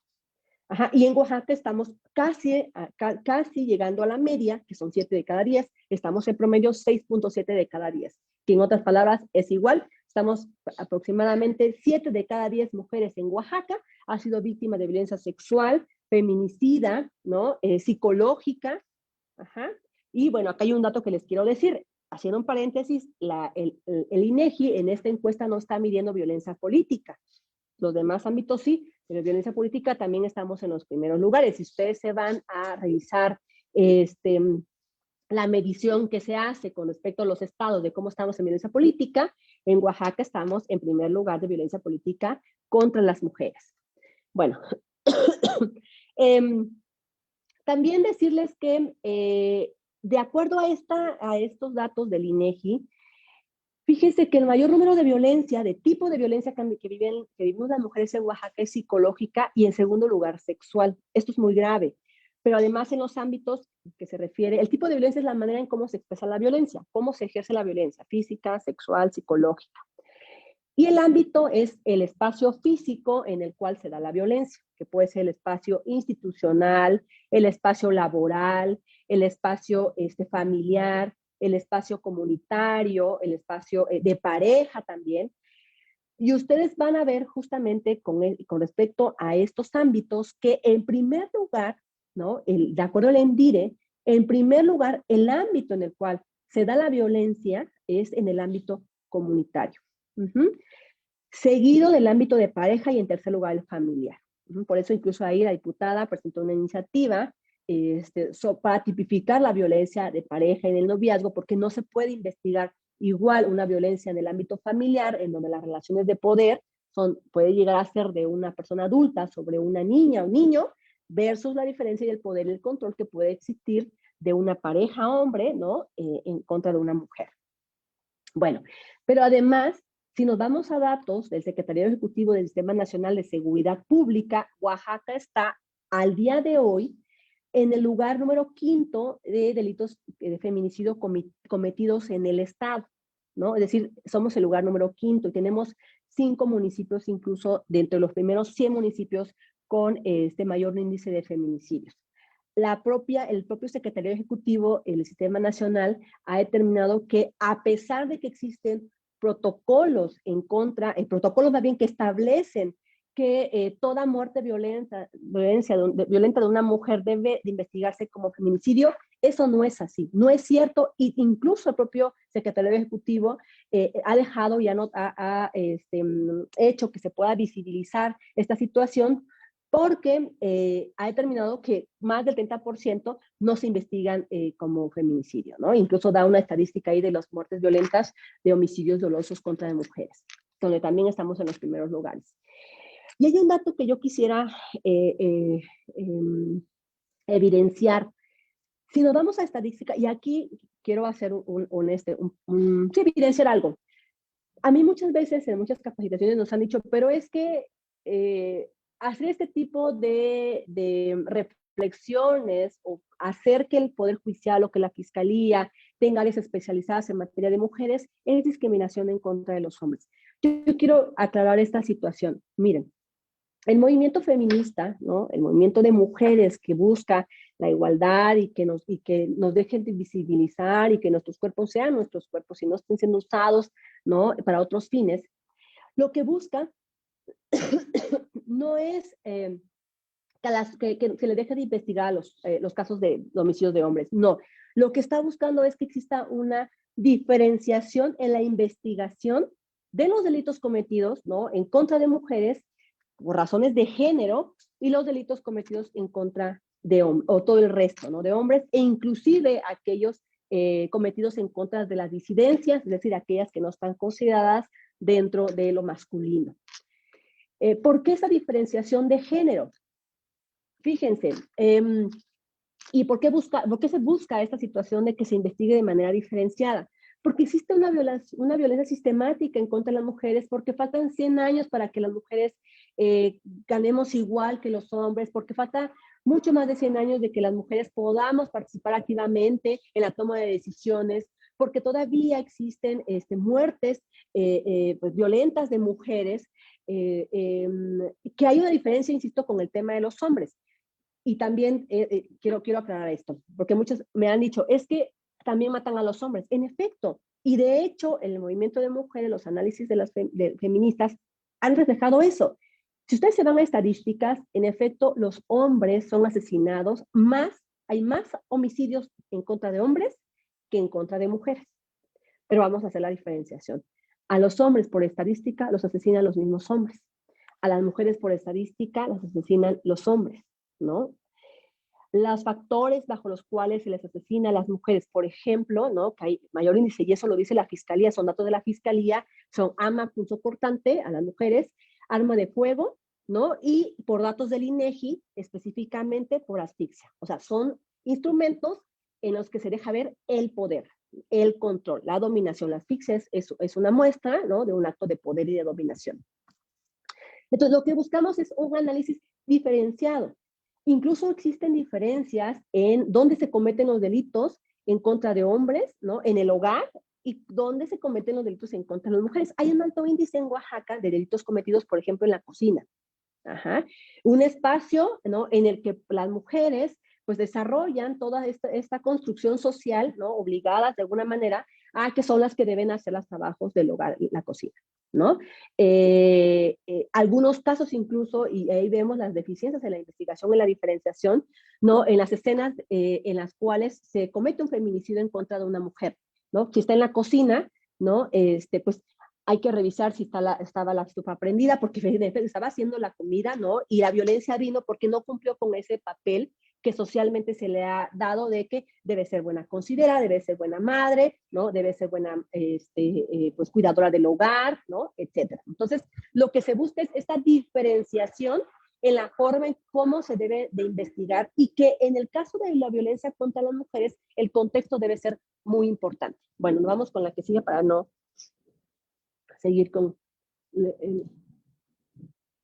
[SPEAKER 2] Y en Oaxaca estamos casi llegando a la media, que son 7 de cada 10, estamos en promedio 6.7 de cada 10, que en otras palabras es igual, estamos aproximadamente 7 de cada 10 mujeres en Oaxaca ha sido víctima de violencia sexual, feminicida, ¿no? Psicológica. Y bueno, acá hay un dato que les quiero decir, haciendo un paréntesis, el INEGI en esta encuesta no está midiendo violencia política, los demás ámbitos sí, pero violencia política también estamos en los primeros lugares. Si ustedes se van a revisar la medición que se hace con respecto a los estados de cómo estamos en violencia política, en Oaxaca estamos en primer lugar de violencia política contra las mujeres. Bueno, también decirles que de acuerdo a estos datos del INEGI, fíjese que el mayor número de violencia, de tipo de violencia que vivimos las mujeres en Oaxaca es psicológica y en segundo lugar sexual. Esto es muy grave, pero además en los ámbitos que se refiere, el tipo de violencia es la manera en cómo se expresa la violencia, cómo se ejerce la violencia física, sexual, psicológica. Y el ámbito es el espacio físico en el cual se da la violencia, que puede ser el espacio institucional, el espacio laboral, el espacio familiar, el espacio comunitario, el espacio de pareja también. Y ustedes van a ver justamente con respecto a estos ámbitos que en primer lugar, ¿no? De acuerdo al ENDIRE, en primer lugar, el ámbito en el cual se da la violencia es en el ámbito comunitario. Seguido del ámbito de pareja y en tercer lugar el familiar. Por eso incluso ahí la diputada presentó una iniciativa para tipificar la violencia de pareja en el noviazgo, porque no se puede investigar igual una violencia en el ámbito familiar, en donde las relaciones de poder puede llegar a ser de una persona adulta sobre una niña o niño, versus la diferencia del poder y el control que puede existir de una pareja hombre, ¿no? En contra de una mujer. Bueno, pero además, si nos vamos a datos del Secretariado Ejecutivo del Sistema Nacional de Seguridad Pública, Oaxaca está al día de hoy en el lugar número 5 de delitos de feminicidio cometidos en el estado, ¿no? Es decir, somos el lugar número 5 y tenemos 5 municipios incluso dentro de los primeros 100 municipios con mayor índice de feminicidios. El propio Secretario Ejecutivo, el Sistema Nacional, ha determinado que a pesar de que existen protocolos protocolos más bien que establecen que toda muerte violenta de una mujer debe de investigarse como feminicidio, eso no es así, no es cierto, e incluso el propio Secretario Ejecutivo ha dejado y ha hecho que se pueda visibilizar esta situación, porque ha determinado que más del 30% no se investigan como feminicidio, ¿no? Incluso da una estadística ahí de las muertes violentas de homicidios dolosos contra mujeres, donde también estamos en los primeros lugares. Y hay un dato que yo quisiera evidenciar. Si nos vamos a estadística, y aquí quiero hacer evidenciar algo. A mí muchas veces en muchas capacitaciones nos han dicho, pero es que hacer este tipo de reflexiones o hacer que el Poder Judicial o que la Fiscalía tenga áreas especializadas en materia de mujeres es discriminación en contra de los hombres. Yo quiero aclarar esta situación. Miren, el movimiento feminista, ¿no? El movimiento de mujeres que busca la igualdad y que nos dejen de visibilizar y que nuestros cuerpos sean nuestros cuerpos y no estén siendo usados, ¿no? Para otros fines, lo que busca no es que se le deje de investigar los casos de homicidios de hombres, no. Lo que está buscando es que exista una diferenciación en la investigación de los delitos cometidos, ¿no? En contra de mujeres por razones de género y los delitos cometidos en contra de hombres, o todo el resto, ¿no? De hombres, e inclusive aquellos cometidos en contra de las disidencias, es decir, aquellas que no están consideradas dentro de lo masculino. ¿Por qué esa diferenciación de género? Fíjense, ¿y por qué se busca esta situación de que se investigue de manera diferenciada? Porque existe una violencia sistemática en contra de las mujeres, porque faltan 100 años para que las mujeres ganemos igual que los hombres, porque falta mucho más de 100 años de que las mujeres podamos participar activamente en la toma de decisiones, porque todavía existen muertes pues, violentas de mujeres, que hay una diferencia, insisto, con el tema de los hombres. Y también quiero aclarar esto, porque muchos me han dicho, es que también matan a los hombres. En efecto, y de hecho, en el movimiento de mujeres, los análisis de las feministas han reflejado eso. Si ustedes se van a estadísticas, en efecto, los hombres son asesinados hay más homicidios en contra de hombres que en contra de mujeres. Pero vamos a hacer la diferenciación. A los hombres, por estadística, los asesinan los mismos hombres. A las mujeres, por estadística, las asesinan los hombres, ¿no? Los factores bajo los cuales se les asesina a las mujeres, por ejemplo, ¿no? Que hay mayor índice, y eso lo dice la Fiscalía, son datos de la Fiscalía, son punzo cortante a las mujeres, arma de fuego, ¿no? Y por datos del INEGI, específicamente por asfixia. O sea, son instrumentos en los que se deja ver el poder, el control, la dominación. La asfixia es una muestra, ¿no? De un acto de poder y de dominación. Entonces, lo que buscamos es un análisis diferenciado. Incluso existen diferencias en dónde se cometen los delitos en contra de hombres, ¿no? En el hogar, y dónde se cometen los delitos en contra de las mujeres. Hay un alto índice en Oaxaca de delitos cometidos, por ejemplo, en la cocina. Ajá. Un espacio, ¿no? En el que las mujeres pues desarrollan toda esta construcción social, ¿no? Obligadas de alguna manera a que son las que deben hacer los trabajos del hogar, la cocina, ¿no? Algunos casos incluso, y ahí vemos las deficiencias en la investigación, en la diferenciación, ¿no? En las escenas en las cuales se comete un feminicidio en contra de una mujer, ¿no? Si está en la cocina, ¿no? Pues hay que revisar si estaba la estufa prendida, porque estaba haciendo la comida, ¿no? Y la violencia vino porque no cumplió con ese papel que socialmente se le ha dado de que debe ser buena considera, debe ser buena madre, ¿no? Debe ser buena pues cuidadora del hogar, ¿no? Etcétera. Entonces, lo que se busca es esta diferenciación en la forma en cómo se debe de investigar y que en el caso de la violencia contra las mujeres, el contexto debe ser muy importante. Bueno, nos vamos con la que sigue para no seguir con...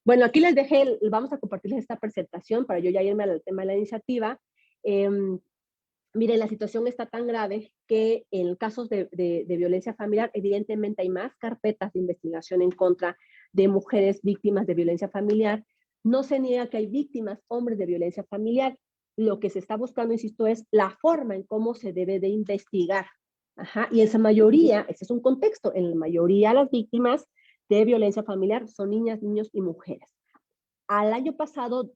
[SPEAKER 2] Bueno, aquí les dejé, vamos a compartirles esta presentación para yo ya irme al tema de la iniciativa. Miren, la situación está tan grave que en casos de violencia familiar, evidentemente hay más carpetas de investigación en contra de mujeres víctimas de violencia familiar. No se niega que hay víctimas, hombres de violencia familiar. Lo que se está buscando, insisto, es la forma en cómo se debe de investigar. Ajá. Y en su mayoría, ese es un contexto, en la mayoría las víctimas de violencia familiar son niñas, niños y mujeres. Al año pasado,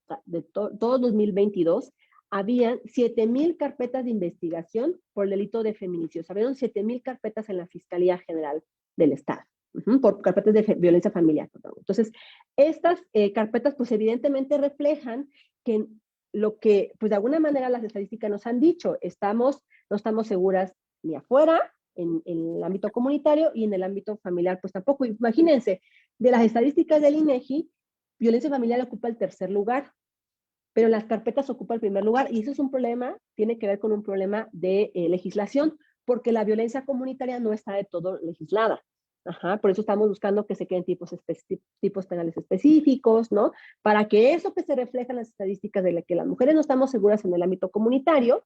[SPEAKER 2] todo 2022, habían 7,000 carpetas de investigación por el delito de feminicidio. Habían 7,000 carpetas en la Fiscalía General del Estado, por carpetas de violencia familiar. Entonces, estas carpetas, pues evidentemente reflejan que lo que, pues de alguna manera las estadísticas nos han dicho, no estamos seguras ni afuera, en el ámbito comunitario y en el ámbito familiar, pues tampoco. Imagínense, de las estadísticas del INEGI, violencia familiar ocupa el tercer lugar, pero las carpetas ocupa el primer lugar, y eso es un problema, tiene que ver con un problema de legislación, porque la violencia comunitaria no está de todo legislada. Por eso estamos buscando que se queden tipos penales específicos, ¿no? Para que eso que se refleja en las estadísticas de que las mujeres no estamos seguras en el ámbito comunitario,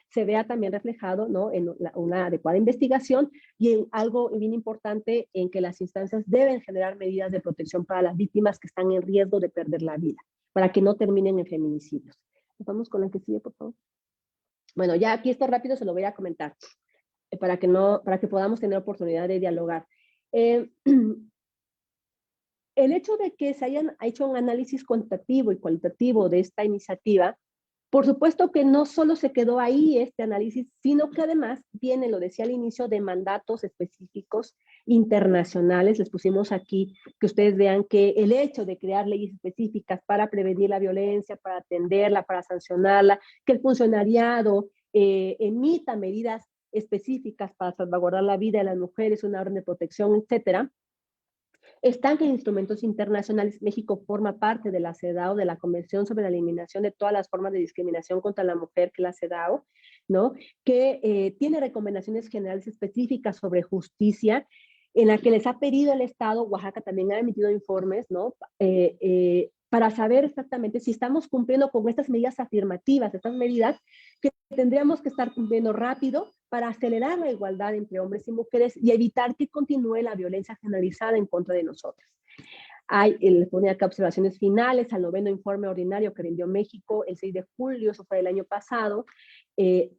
[SPEAKER 2] se vea también reflejado, ¿no? En una adecuada investigación y en algo bien importante, en que las instancias deben generar medidas de protección para las víctimas que están en riesgo de perder la vida, para que no terminen en feminicidios. Vamos con la que sigue, por favor. Bueno, ya aquí esto rápido se lo voy a comentar, para que podamos tener oportunidad de dialogar. El hecho de que se hayan hecho un análisis cuantitativo y cualitativo de esta iniciativa, por supuesto que no solo se quedó ahí este análisis, sino que además viene, lo decía al inicio, de mandatos específicos internacionales. Les pusimos aquí que ustedes vean que el hecho de crear leyes específicas para prevenir la violencia, para atenderla, para sancionarla, que el funcionariado emita medidas específicas para salvaguardar la vida de las mujeres, una orden de protección, etcétera, están en instrumentos internacionales. México forma parte de la CEDAW, de la Convención sobre la Eliminación de todas las formas de discriminación contra la mujer, que es la CEDAW, ¿no? Que tiene recomendaciones generales específicas sobre justicia, en la que les ha pedido el Estado. Oaxaca también ha emitido informes, ¿no? Para saber exactamente si estamos cumpliendo con estas medidas afirmativas, estas medidas que tendríamos que estar cumpliendo rápido para acelerar la igualdad entre hombres y mujeres y evitar que continúe la violencia generalizada en contra de nosotras. Les pone acá observaciones finales al 9º informe ordinario que rindió México el 6 de julio, eso fue el año pasado,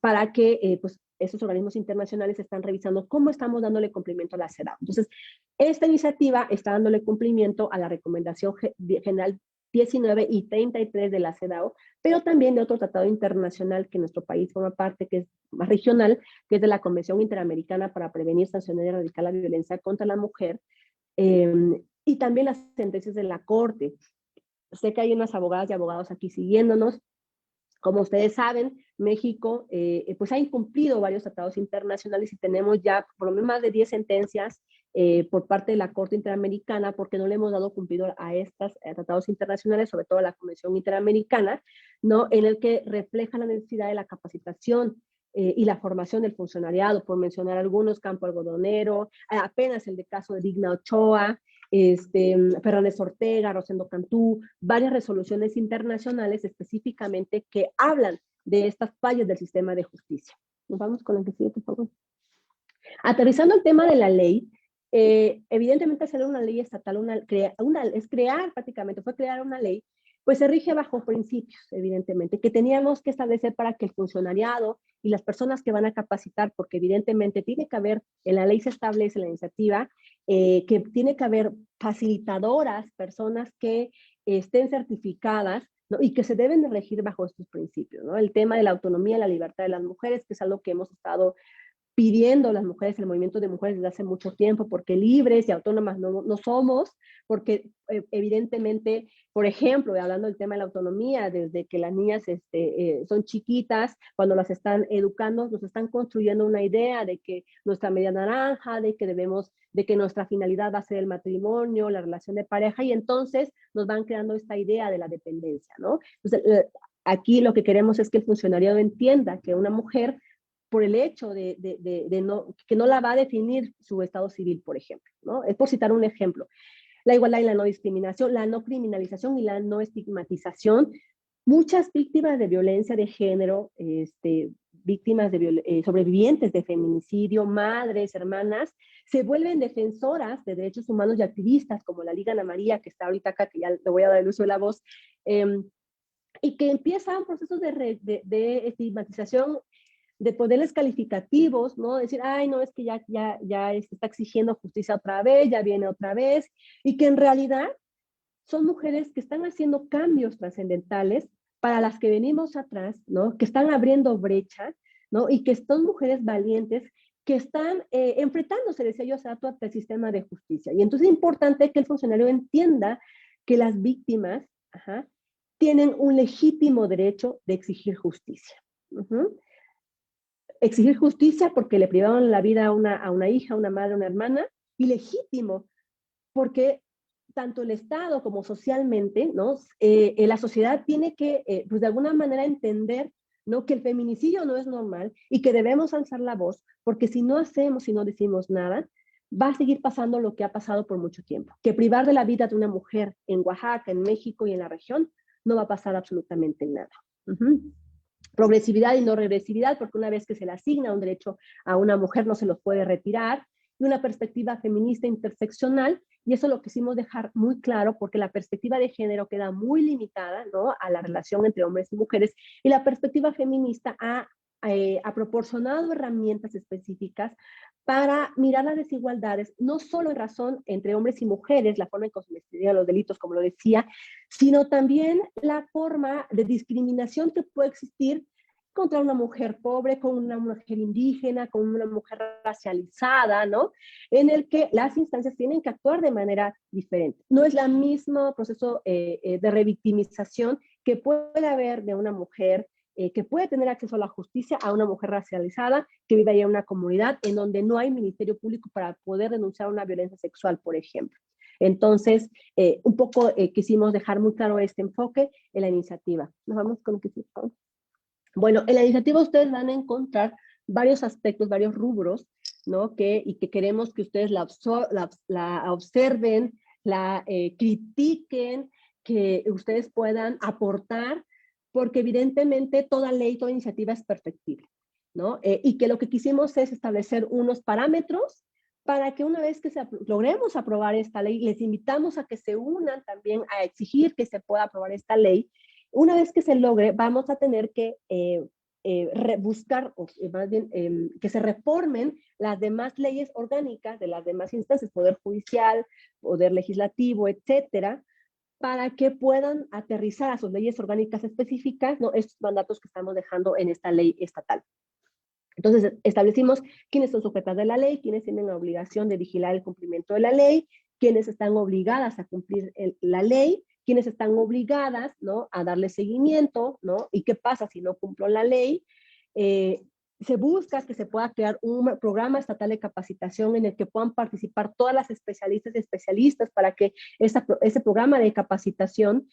[SPEAKER 2] para que pues, esos organismos internacionales están revisando cómo estamos dándole cumplimiento a la CEDAW. Entonces, esta iniciativa está dándole cumplimiento a la recomendación general 19 y 33 de la CEDAW, pero también de otro tratado internacional que nuestro país forma parte, que es más regional, que es de la Convención Interamericana para Prevenir, Sancionar y Erradicar la Violencia contra la Mujer, y también las sentencias de la Corte. Sé que hay unas abogadas y abogados aquí siguiéndonos. Como ustedes saben, México pues ha incumplido varios tratados internacionales y tenemos ya por lo menos más de 10 sentencias por parte de la Corte Interamericana, porque no le hemos dado cumplido a estos tratados internacionales, sobre todo a la Convención Interamericana, ¿no? En el que refleja la necesidad de la capacitación y la formación del funcionariado, por mencionar algunos: Campo Algodonero, apenas el de caso de Digna Ochoa, Fernández Ortega, Rosendo Cantú, varias resoluciones internacionales específicamente que hablan de estas fallas del sistema de justicia. Nos vamos con la que sigue, por favor. Aterrizando el tema de la ley, evidentemente hacer una ley estatal es crear prácticamente, fue crear una ley, pues se rige bajo principios, evidentemente, que teníamos que establecer para que el funcionariado y las personas que van a capacitar, porque evidentemente tiene que haber, en la ley se establece la iniciativa, que tiene que haber facilitadoras, personas que estén certificadas, ¿no? Y que se deben de regir bajo estos principios, ¿no? El tema de la autonomía, la libertad de las mujeres, que es algo que hemos estado pidiendo las mujeres, el movimiento de mujeres desde hace mucho tiempo, porque libres y autónomas no somos, porque evidentemente, por ejemplo, hablando del tema de la autonomía, desde que las niñas son chiquitas, cuando las están educando, nos están construyendo una idea de que nuestra media naranja, de que nuestra finalidad va a ser el matrimonio, la relación de pareja, y entonces nos van creando esta idea de la dependencia, ¿no? Entonces, aquí lo que queremos es que el funcionariado entienda que una mujer, por el hecho que no la va a definir su estado civil, por ejemplo, ¿no? Es por citar un ejemplo. La igualdad y la no discriminación, la no criminalización y la no estigmatización. Muchas víctimas de violencia de género, víctimas sobrevivientes de feminicidio, madres, hermanas, se vuelven defensoras de derechos humanos y activistas, como la Liga Ana María, que está ahorita acá, que ya le voy a dar el uso de la voz, y que empiezan procesos de estigmatización, de poderes calificativos, ¿no? Decir, ay, no, es que ya está exigiendo justicia otra vez, ya viene otra vez, y que en realidad son mujeres que están haciendo cambios trascendentales para las que venimos atrás, ¿no? Que están abriendo brechas, ¿no? Y que son mujeres valientes que están enfrentándose, decía yo, a todo el sistema de justicia. Y entonces es importante que el funcionario entienda que las víctimas tienen un legítimo derecho de exigir justicia. Exigir justicia porque le privaron la vida a una hija, a una madre, a una hermana, y legítimo porque tanto el Estado como socialmente, ¿no? La sociedad tiene que, pues de alguna manera entender, ¿no? Que el feminicidio no es normal y que debemos alzar la voz, porque si no hacemos y no decimos nada, va a seguir pasando lo que ha pasado por mucho tiempo, que privar de la vida de una mujer en Oaxaca, en México y en la región, no va a pasar absolutamente nada. Progresividad y no regresividad, porque una vez que se le asigna un derecho a una mujer no se los puede retirar, y una perspectiva feminista interseccional, y eso lo quisimos dejar muy claro porque la perspectiva de género queda muy limitada, ¿no?, a la relación entre hombres y mujeres, y la perspectiva feminista ha proporcionado herramientas específicas para mirar las desigualdades, no solo en razón entre hombres y mujeres, la forma en que se investigan los delitos, como lo decía, sino también la forma de discriminación que puede existir contra una mujer pobre, con una mujer indígena, con una mujer racializada, ¿no? En el que las instancias tienen que actuar de manera diferente. No es el mismo proceso de revictimización que puede haber de una mujer que puede tener acceso a la justicia a una mujer racializada que vive ahí en una comunidad en donde no hay ministerio público para poder denunciar una violencia sexual, por ejemplo. Entonces, un poco quisimos dejar muy claro este enfoque en la iniciativa. Nos vamos con lo que sí. Bueno, en la iniciativa ustedes van a encontrar varios aspectos, varios rubros, ¿no? Y que queremos que ustedes la observen, la critiquen, que ustedes puedan aportar, porque evidentemente toda ley, toda iniciativa es perfectible, ¿no? Y que lo que quisimos es establecer unos parámetros para que una vez que logremos aprobar esta ley, les invitamos a que se unan también a exigir que se pueda aprobar esta ley. Una vez que se logre, vamos a tener que buscar, o más bien, que se reformen las demás leyes orgánicas de las demás instancias, Poder Judicial, Poder Legislativo, etcétera, para que puedan aterrizar a sus leyes orgánicas específicas, ¿no?, estos mandatos que estamos dejando en esta ley estatal. Entonces, establecimos quiénes son sujetas de la ley, quiénes tienen la obligación de vigilar el cumplimiento de la ley, quiénes están obligadas a cumplir la ley, quiénes están obligadas, ¿no?, a darle seguimiento, ¿no?, y qué pasa si no cumplo la ley. Se busca que se pueda crear un programa estatal de capacitación en el que puedan participar todas las especialistas y especialistas para que ese programa de capacitación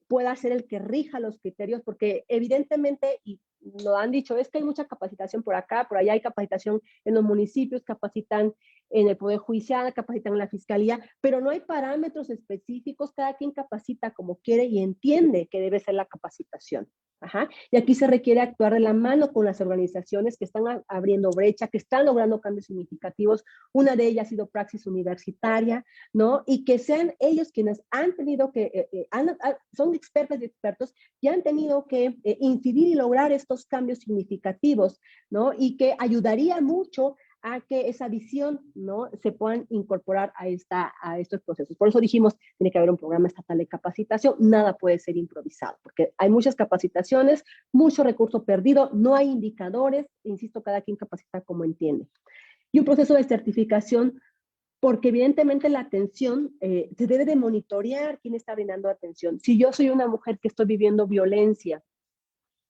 [SPEAKER 2] pueda ser el que rija los criterios, porque evidentemente, y lo han dicho, es que hay mucha capacitación por acá, por allá hay capacitación en los municipios, capacitan en el Poder Judicial, capacitan en la Fiscalía, pero no hay parámetros específicos, cada quien capacita como quiere y entiende que debe ser la capacitación. Ajá. Y aquí se requiere actuar de la mano con las organizaciones que están abriendo brecha, que están logrando cambios significativos. Una de ellas ha sido Praxis Universitaria, ¿no? Y que sean ellos quienes han tenido que, son expertas y expertos y han tenido que incidir y lograr estos cambios significativos, ¿no? Y que ayudaría mucho a que esa visión, ¿no?, se puedan incorporar a estos procesos. Por eso dijimos, tiene que haber un programa estatal de capacitación, nada puede ser improvisado, porque hay muchas capacitaciones, mucho recurso perdido, no hay indicadores, insisto, cada quien capacita como entiende. Y un proceso de certificación, porque evidentemente la atención se debe de monitorear quién está brindando atención. Si yo soy una mujer que estoy viviendo violencia,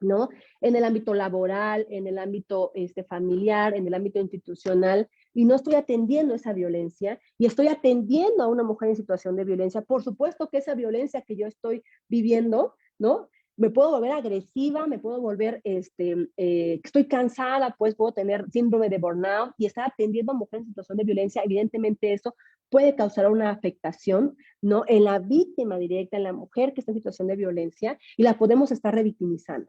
[SPEAKER 2] ¿no?, en el ámbito laboral, en el ámbito familiar, en el ámbito institucional, y no estoy atendiendo esa violencia, y estoy atendiendo a una mujer en situación de violencia, por supuesto que esa violencia que yo estoy viviendo, ¿no?, me puedo volver agresiva, me puedo volver, estoy cansada, pues puedo tener síndrome de burnout, y estar atendiendo a mujeres en situación de violencia, evidentemente eso puede causar una afectación, ¿no?, en la víctima directa, en la mujer que está en situación de violencia, y la podemos estar revictimizando.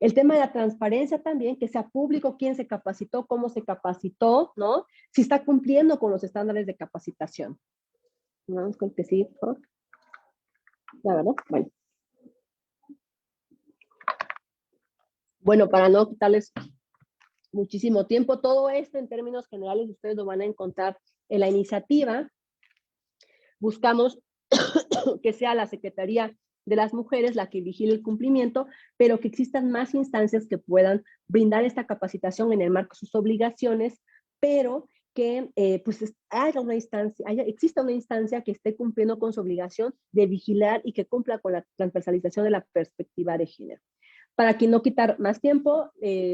[SPEAKER 2] El tema de la transparencia también, que sea público quién se capacitó, cómo se capacitó, ¿no?, si está cumpliendo con los estándares de capacitación. Vamos con que sí, ¿no? La verdad, bueno. Bueno, para no quitarles muchísimo tiempo, todo esto en términos generales ustedes lo van a encontrar en la iniciativa. Buscamos que sea la Secretaría de las Mujeres la que vigile el cumplimiento, pero que existan más instancias que puedan brindar esta capacitación en el marco de sus obligaciones, pero que pues exista una instancia que esté cumpliendo con su obligación de vigilar y que cumpla con la transversalización de la perspectiva de género. Para que no quitar más tiempo,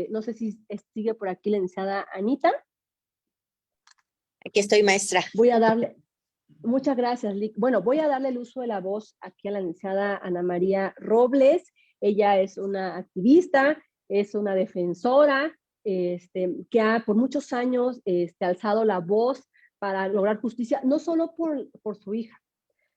[SPEAKER 2] no sé si sigue por aquí la licenciada Anita.
[SPEAKER 5] Aquí estoy, maestra.
[SPEAKER 2] Voy a darle... Muchas gracias, Lic. Bueno, voy a darle el uso de la voz aquí a la licenciada Ana María Robles. Ella es una activista, es una defensora, que ha por muchos años alzado la voz para lograr justicia, no solo por su hija,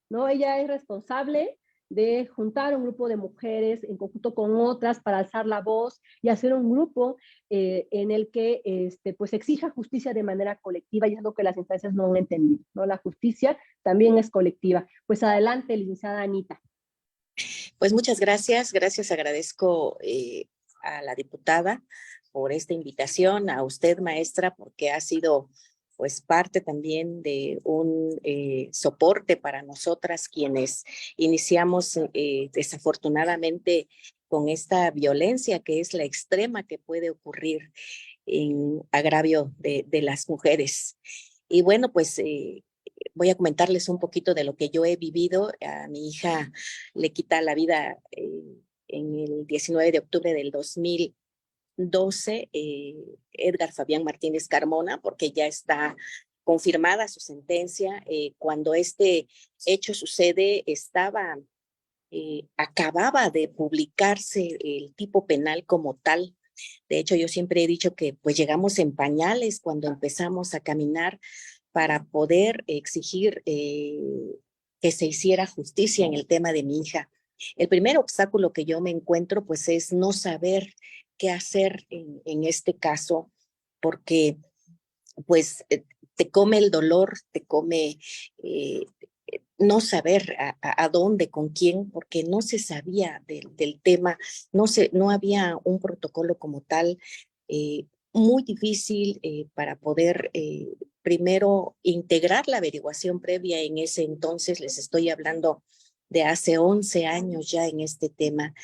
[SPEAKER 2] ¿no? Ella es responsable de juntar un grupo de mujeres en conjunto con otras para alzar la voz y hacer un grupo en el que pues exija justicia de manera colectiva, y es lo que las instancias no han entendido, ¿no? La justicia también es colectiva. Pues adelante, licenciada Anita.
[SPEAKER 5] Pues muchas gracias, agradezco a la diputada por esta invitación, a usted, maestra, porque ha sido pues parte también de un soporte para nosotras quienes iniciamos desafortunadamente con esta violencia que es la extrema que puede ocurrir en agravio de las mujeres. Y bueno, pues voy a comentarles un poquito de lo que yo he vivido. A mi hija le quita la vida en el 19 de octubre del 2012, Edgar Fabián Martínez Carmona, porque ya está confirmada su sentencia. Cuando este hecho sucede, acababa de publicarse el tipo penal como tal. De hecho, yo siempre he dicho que pues llegamos en pañales cuando empezamos a caminar para poder exigir que se hiciera justicia en el tema de mi hija. El primer obstáculo que yo me encuentro pues es no saber qué hacer en este caso, porque pues te come el dolor, te come no saber a dónde, con quién, porque no se sabía del tema, no había un protocolo como tal, muy difícil para poder primero integrar la averiguación previa. En ese entonces les estoy hablando de hace 11 años ya en este tema,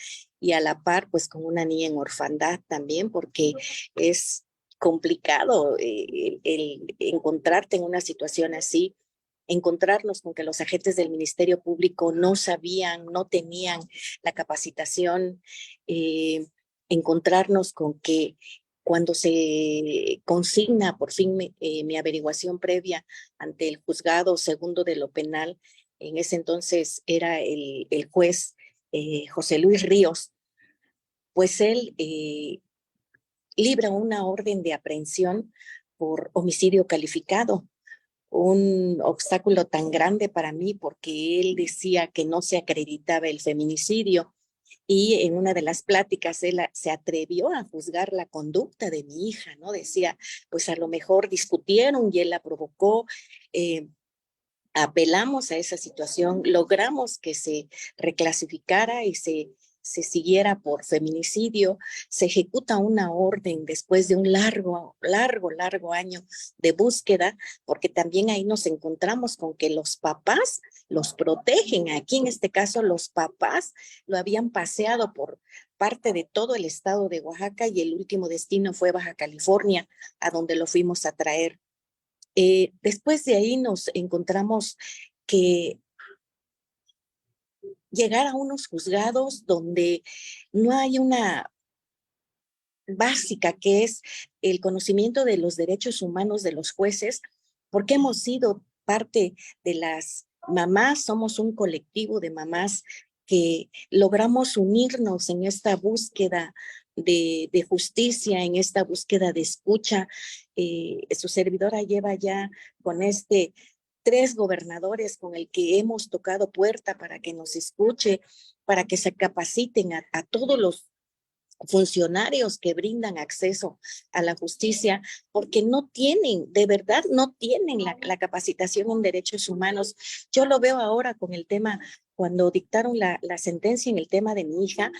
[SPEAKER 5] y a la par pues con una niña en orfandad también, porque es complicado el encontrarte en una situación así, encontrarnos con que los agentes del Ministerio Público no sabían, no tenían la capacitación, encontrarnos con que cuando se consigna por fin mi averiguación previa ante el juzgado segundo de lo penal, en ese entonces era el juez José Luis Ríos, pues él libra una orden de aprehensión por homicidio calificado, un obstáculo tan grande para mí porque él decía que no se acreditaba el feminicidio, y en una de las pláticas él se atrevió a juzgar la conducta de mi hija, ¿no? Decía, pues a lo mejor discutieron y él la provocó. Apelamos a esa situación, logramos que se reclasificara y se siguiera por feminicidio. Se ejecuta una orden después de un largo año de búsqueda, porque también ahí nos encontramos con que los papás los protegen. Aquí en este caso los papás lo habían paseado por parte de todo el estado de Oaxaca y el último destino fue Baja California, a donde lo fuimos a traer. Después de ahí nos encontramos que llegar a unos juzgados donde no hay una básica que es el conocimiento de los derechos humanos de los jueces, porque hemos sido parte de las mamás, somos un colectivo de mamás que logramos unirnos en esta búsqueda de justicia, en esta búsqueda de escucha. Su servidora lleva ya con 3 gobernadores con el que hemos tocado puerta para que nos escuche, para que se capaciten a todos los funcionarios que brindan acceso a la justicia, porque no tienen, de verdad, no tienen la capacitación en derechos humanos. Yo lo veo ahora con el tema, cuando dictaron la sentencia en el tema de mi hija,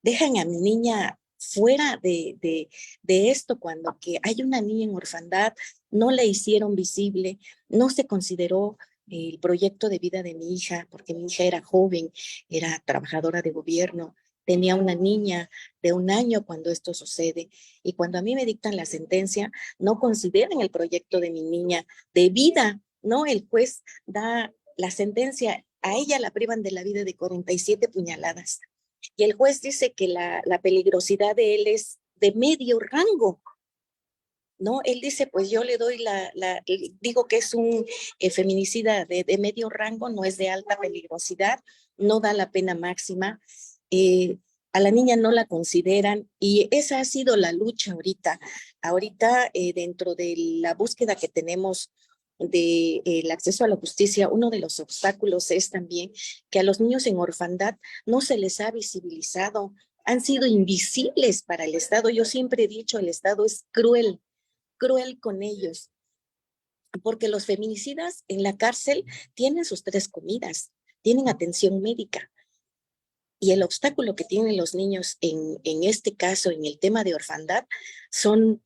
[SPEAKER 5] dejan a mi niña fuera de esto, cuando que hay una niña en orfandad, no la hicieron visible, no se consideró el proyecto de vida de mi hija, porque mi hija era joven, era trabajadora de gobierno, tenía una niña de 1 año cuando esto sucede, y cuando a mí me dictan la sentencia, no consideran el proyecto de mi niña de vida, ¿no? El juez da la sentencia, a ella la privan de la vida de 47 puñaladas, y el juez dice que la peligrosidad de él es de medio rango, ¿no? Él dice, pues yo le doy digo que es un feminicida de medio rango, no es de alta peligrosidad, no da la pena máxima. a la niña no la consideran y esa ha sido la lucha ahorita. Ahorita dentro de la búsqueda que tenemos del acceso a la justicia, uno de los obstáculos es también que a los niños en orfandad no se les ha visibilizado, han sido invisibles para el Estado. Yo siempre he dicho, el Estado es cruel, cruel con ellos, porque los feminicidas en la cárcel tienen sus 3 comidas, tienen atención médica. Y el obstáculo que tienen los niños en este caso, en el tema de orfandad, son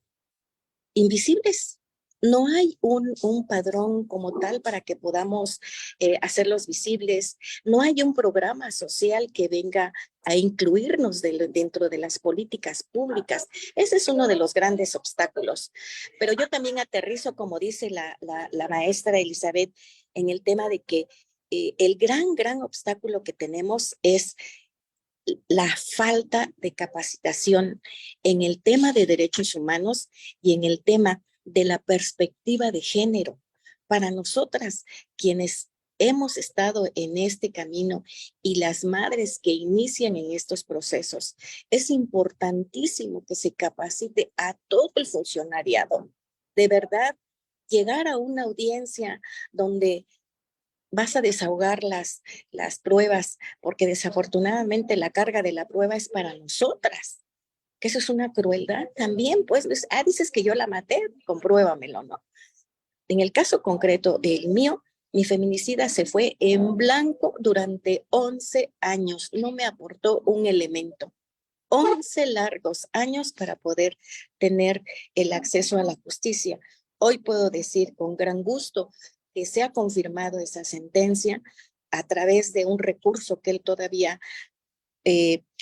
[SPEAKER 5] invisibles. No hay un padrón como tal para que podamos hacerlos visibles. No hay un programa social que venga a incluirnos dentro de las políticas públicas. Ese es uno de los grandes obstáculos. Pero yo también aterrizo, como dice la maestra Elizabeth, en el tema de que el gran obstáculo que tenemos es la falta de capacitación en el tema de derechos humanos y en el tema de la perspectiva de género. Para nosotras, quienes hemos estado en este camino y las madres que inician en estos procesos, es importantísimo que se capacite a todo el funcionariado. De verdad, llegar a una audiencia donde vas a desahogar las pruebas, porque desafortunadamente la carga de la prueba es para nosotras, que eso es una crueldad también, pues, dices que yo la maté, compruébamelo, ¿no? En el caso concreto, el mío, mi feminicida se fue en blanco durante 11 años, no me aportó un elemento. 11 largos años para poder tener el acceso a la justicia. Hoy puedo decir con gran gusto que se ha confirmado esa sentencia a través de un recurso que él todavía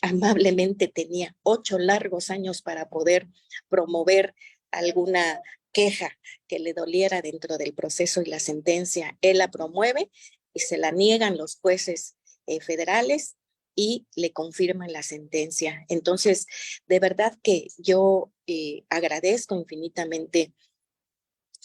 [SPEAKER 5] amablemente tenía 8 largos años para poder promover alguna queja que le doliera dentro del proceso y la sentencia. Él la promueve y se la niegan los jueces federales y le confirman la sentencia. Entonces, de verdad que yo agradezco infinitamente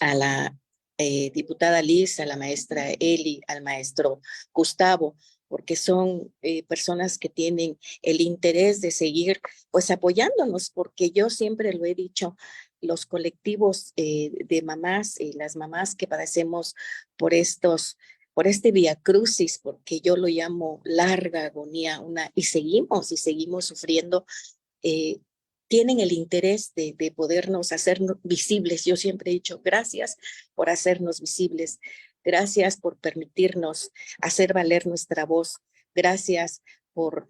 [SPEAKER 5] a la diputada Liz, a la maestra Eli, al maestro Gustavo, porque son personas que tienen el interés de seguir pues apoyándonos, porque yo siempre lo he dicho, los colectivos de mamás y las mamás que padecemos por este viacrucis, porque yo lo llamo larga agonía, y seguimos sufriendo, tienen el interés de podernos hacer visibles. Yo siempre he dicho, gracias por hacernos visibles, gracias por permitirnos hacer valer nuestra voz, gracias por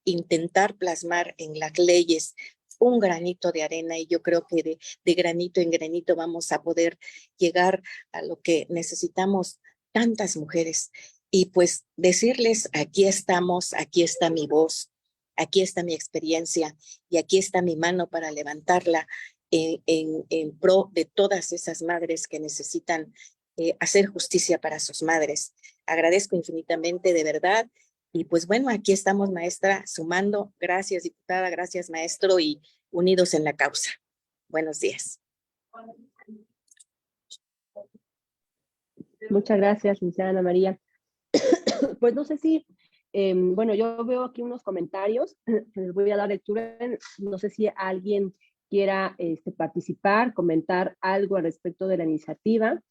[SPEAKER 5] intentar plasmar en las leyes un granito de arena, y yo creo que de granito en granito vamos a poder llegar a lo que necesitamos tantas mujeres. Y pues decirles, aquí estamos, aquí está mi voz, aquí está mi experiencia y aquí está mi mano para levantarla en pro de todas esas madres que necesitan hacer justicia para sus madres. Agradezco infinitamente, de verdad. Y pues bueno, aquí estamos, maestra, sumando. Gracias, diputada, gracias, maestro, y unidos en la causa. Buenos días.
[SPEAKER 2] Muchas gracias, licenciada Ana María. Pues no sé si, bueno, yo veo aquí unos comentarios, les voy a dar lectura, no sé si alguien quiera participar, comentar algo al respecto de la iniciativa.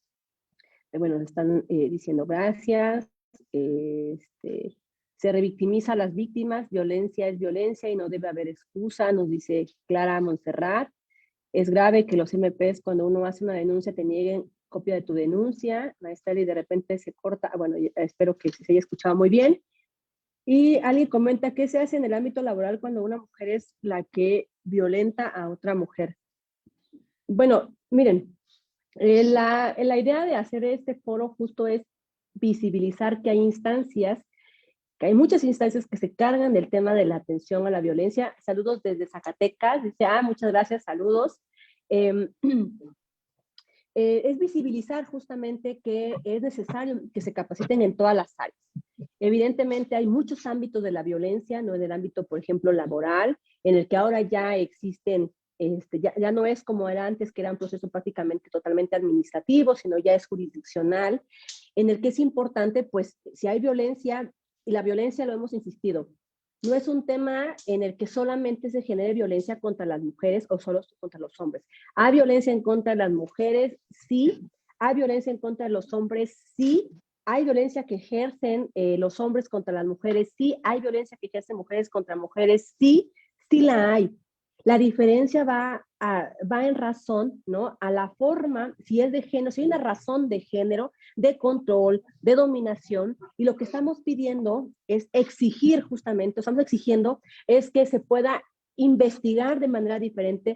[SPEAKER 2] Bueno, están diciendo gracias, se revictimiza a las víctimas, violencia es violencia y no debe haber excusa, nos dice Clara Montserrat. Es grave que los MPs, cuando uno hace una denuncia, te nieguen copia de tu denuncia, maestra, y de repente se corta. Bueno, espero que se haya escuchado muy bien. Y alguien comenta, ¿qué se hace en el ámbito laboral cuando una mujer es la que violenta a otra mujer? Bueno, miren, la idea de hacer este foro justo es visibilizar que hay instancias, que hay muchas instancias que se cargan del tema de la atención a la violencia. Saludos desde Zacatecas, dice, muchas gracias, saludos. Es visibilizar justamente que es necesario que se capaciten en todas las áreas. Evidentemente hay muchos ámbitos de la violencia, no en el ámbito, por ejemplo, laboral, en el que ahora ya existen, ya no es como era antes, que era un proceso prácticamente totalmente administrativo, sino ya es jurisdiccional, en el que es importante, pues, si hay violencia, y la violencia, lo hemos insistido, no es un tema en el que solamente se genere violencia contra las mujeres o solo contra los hombres. ¿Hay violencia en contra de las mujeres? Sí. ¿Hay violencia en contra de los hombres? Sí. ¿Hay violencia que ejercen los hombres contra las mujeres? Sí. ¿Hay violencia que ejercen mujeres contra mujeres? Sí. Sí la hay. La diferencia va en razón, ¿no? A la forma, si es de género, si hay una razón de género, de control, de dominación, y lo que estamos pidiendo es exigir justamente, estamos exigiendo es que se pueda investigar de manera diferente,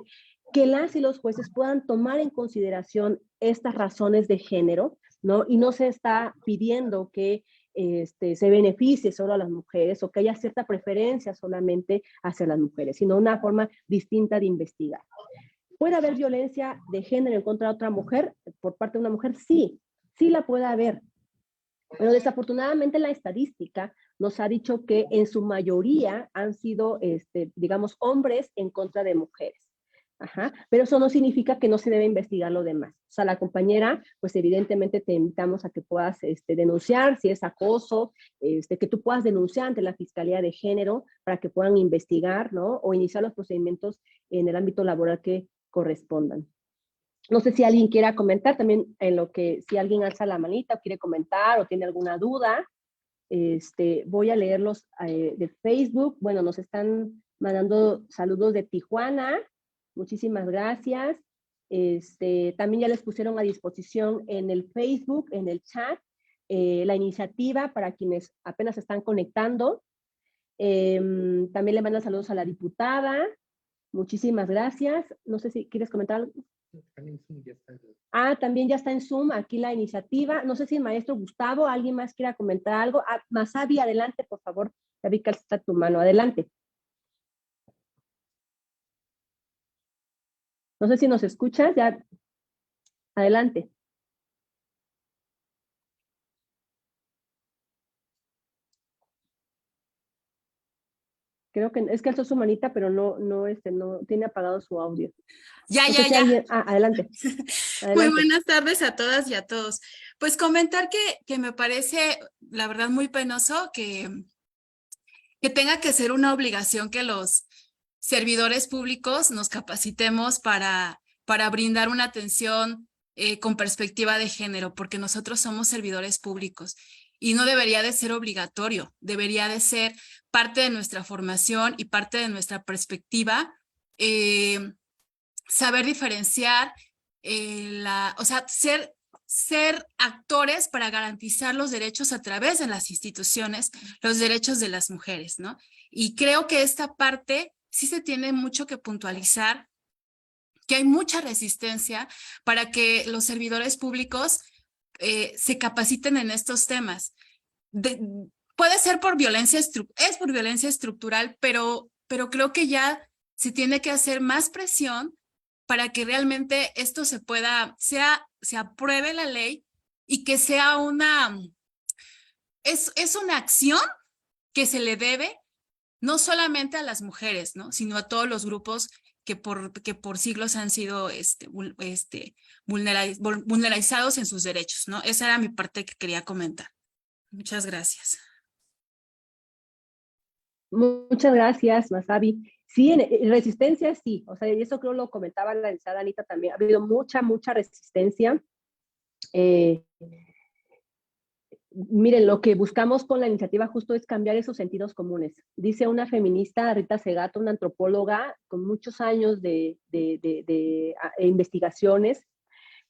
[SPEAKER 2] que las y los jueces puedan tomar en consideración estas razones de género, ¿no? Y no se está pidiendo que se beneficie solo a las mujeres o que haya cierta preferencia solamente hacia las mujeres, sino una forma distinta de investigar. ¿Puede haber violencia de género en contra de otra mujer por parte de una mujer? Sí, sí la puede haber. Pero desafortunadamente la estadística nos ha dicho que en su mayoría han sido, digamos, hombres en contra de mujeres. Ajá. Pero eso no significa que no se debe investigar lo demás. O sea, la compañera, pues evidentemente te invitamos a que puedas denunciar si es acoso, que tú puedas denunciar ante la Fiscalía de Género para que puedan investigar, ¿no? O iniciar los procedimientos en el ámbito laboral que correspondan. No sé si alguien quiera comentar también en lo que, si alguien alza la manita o quiere comentar o tiene alguna duda, voy a leerlos de Facebook. Bueno, nos están mandando saludos de Tijuana. Muchísimas gracias. También ya les pusieron a disposición en el Facebook, en el chat, la iniciativa para quienes apenas están conectando. También le mandan saludos a la diputada. Muchísimas gracias. No sé si quieres comentar algo. También ya está en Zoom aquí la iniciativa. No sé si el maestro Gustavo, alguien más quiera comentar algo. Masabi, adelante, por favor. Ya vi que está tu mano. Adelante. No sé si nos escuchas. Ya. Adelante. Creo que es que alzó su manita, pero no tiene apagado su audio.
[SPEAKER 3] Ya.
[SPEAKER 2] Adelante.
[SPEAKER 3] Muy buenas tardes a todas y a todos. Pues comentar que me parece, la verdad, muy penoso que tenga que ser una obligación que los servidores públicos nos capacitemos para brindar una atención con perspectiva de género, porque nosotros somos servidores públicos y no debería de ser obligatorio, debería de ser parte de nuestra formación y parte de nuestra perspectiva, saber diferenciar, o sea, ser actores para garantizar los derechos a través de las instituciones, los derechos de las mujeres, ¿no? Y creo que esta parte sí se tiene mucho que puntualizar, que hay mucha resistencia para que los servidores públicos se capaciten en estos temas. Puede ser por violencia, es por violencia estructural, pero creo que ya se tiene que hacer más presión para que realmente esto se apruebe la ley y que sea es una acción que se le debe no solamente a las mujeres, ¿no? Sino a todos los grupos que por siglos han sido vulnerizados en sus derechos, ¿no? Esa era mi parte que quería comentar. Muchas gracias.
[SPEAKER 2] Muchas gracias, Masabi. Sí, en resistencia sí, o sea, y eso creo lo comentaba la licenciada Anita también, ha habido mucha resistencia. Miren, lo que buscamos con la iniciativa justo es cambiar esos sentidos comunes. Dice una feminista, Rita Segato, una antropóloga con muchos años de investigaciones,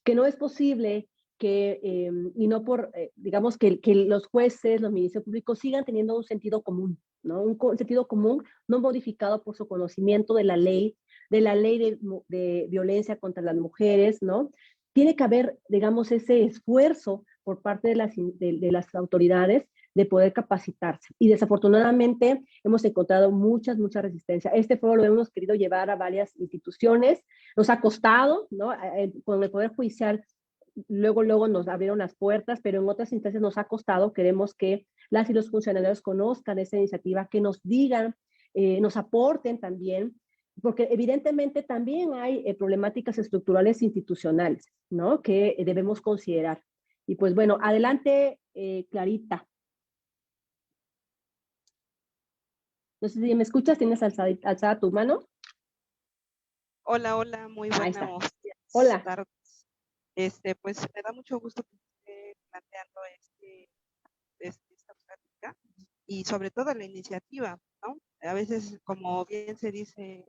[SPEAKER 2] que no es posible que, y no por, digamos, que los jueces, los ministerios públicos sigan teniendo un sentido común, ¿no? Un sentido común no modificado por su conocimiento de la ley de violencia contra las mujeres, ¿no? Tiene que haber, digamos, ese esfuerzo por parte de las autoridades de poder capacitarse. Y desafortunadamente hemos encontrado mucha resistencia. Este foro lo hemos querido llevar a varias instituciones, nos ha costado, ¿no? Con el Poder Judicial luego nos abrieron las puertas, pero en otras instancias nos ha costado. Queremos que las y los funcionarios conozcan esa iniciativa, que nos digan, nos aporten también, porque evidentemente también hay problemáticas estructurales institucionales, ¿no? Que debemos considerar. Y pues bueno, adelante, Clarita. No sé si me escuchas, ¿tienes alzada tu mano?
[SPEAKER 6] Hola, hola, muy
[SPEAKER 2] Ahí está.
[SPEAKER 6] buenos días,
[SPEAKER 2] Hola.
[SPEAKER 6] tardes. Pues me da mucho gusto que esté planteando esta plática y sobre todo la iniciativa, ¿no? A veces, como bien se dice,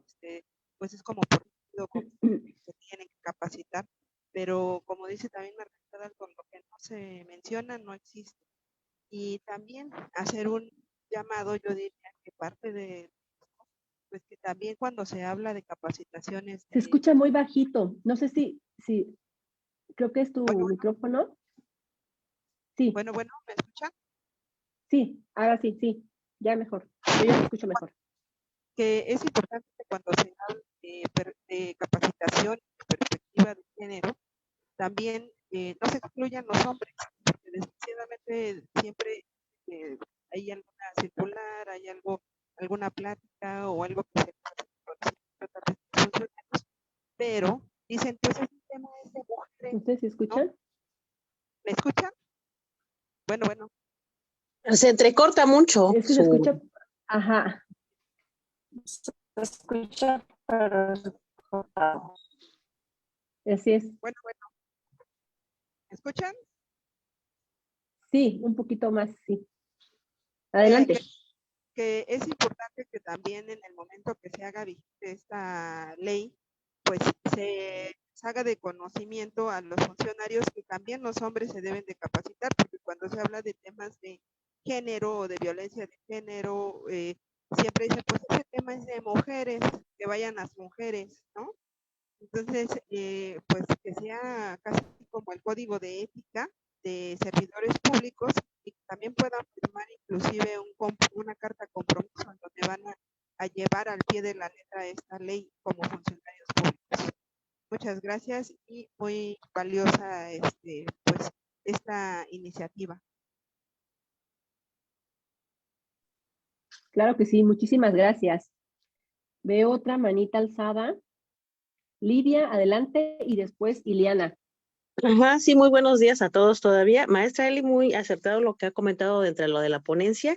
[SPEAKER 6] pues es como por sentido común que se tienen que capacitar, pero como dice también Margarita, con lo que no se menciona no existe. Y también hacer un llamado, yo diría que parte de, pues que también cuando se habla de capacitaciones
[SPEAKER 2] Se
[SPEAKER 6] de,
[SPEAKER 2] escucha muy bajito. No sé si creo que es tu
[SPEAKER 6] bueno,
[SPEAKER 2] micrófono. Sí,
[SPEAKER 6] bueno, ¿me escuchan?
[SPEAKER 2] sí, ahora sí, sí, ya mejor. Yo ya te escucho mejor.
[SPEAKER 6] Que es importante que cuando se habla de capacitación de perspectiva de género, también no se excluyan los hombres, porque desgraciadamente siempre hay alguna circular, hay alguna plática o algo que se trata de funcionarios, pero dicen, pues ese tema es de mujeres,
[SPEAKER 2] ¿Ustedes se
[SPEAKER 6] ¿no?
[SPEAKER 2] escuchan?
[SPEAKER 6] ¿Me escuchan? Bueno.
[SPEAKER 5] Se entrecorta mucho
[SPEAKER 2] Es que se escucha, ajá,
[SPEAKER 5] se escucha, pero
[SPEAKER 2] así es.
[SPEAKER 6] Bueno, ¿me escuchan?
[SPEAKER 2] Sí, un poquito más, sí.
[SPEAKER 6] Que,
[SPEAKER 2] Adelante.
[SPEAKER 6] que es importante que también en el momento que se haga vigente esta ley, pues se haga de conocimiento a los funcionarios que también los hombres se deben de capacitar, porque cuando se habla de temas de género o de violencia de género, siempre dicen, pues ese tema es de mujeres, que vayan las mujeres, ¿no? Entonces, pues que sea casi como el código de ética de servidores públicos y que también puedan firmar inclusive una carta compromiso en donde van a llevar al pie de la letra esta ley como funcionarios públicos. Muchas gracias y muy valiosa pues esta iniciativa.
[SPEAKER 2] Claro que sí, muchísimas gracias. Veo otra manita alzada. Lidia, adelante, y después Ileana.
[SPEAKER 7] Ajá, sí, muy buenos días a todos todavía. Maestra Eli, muy acertado lo que ha comentado entre lo de la ponencia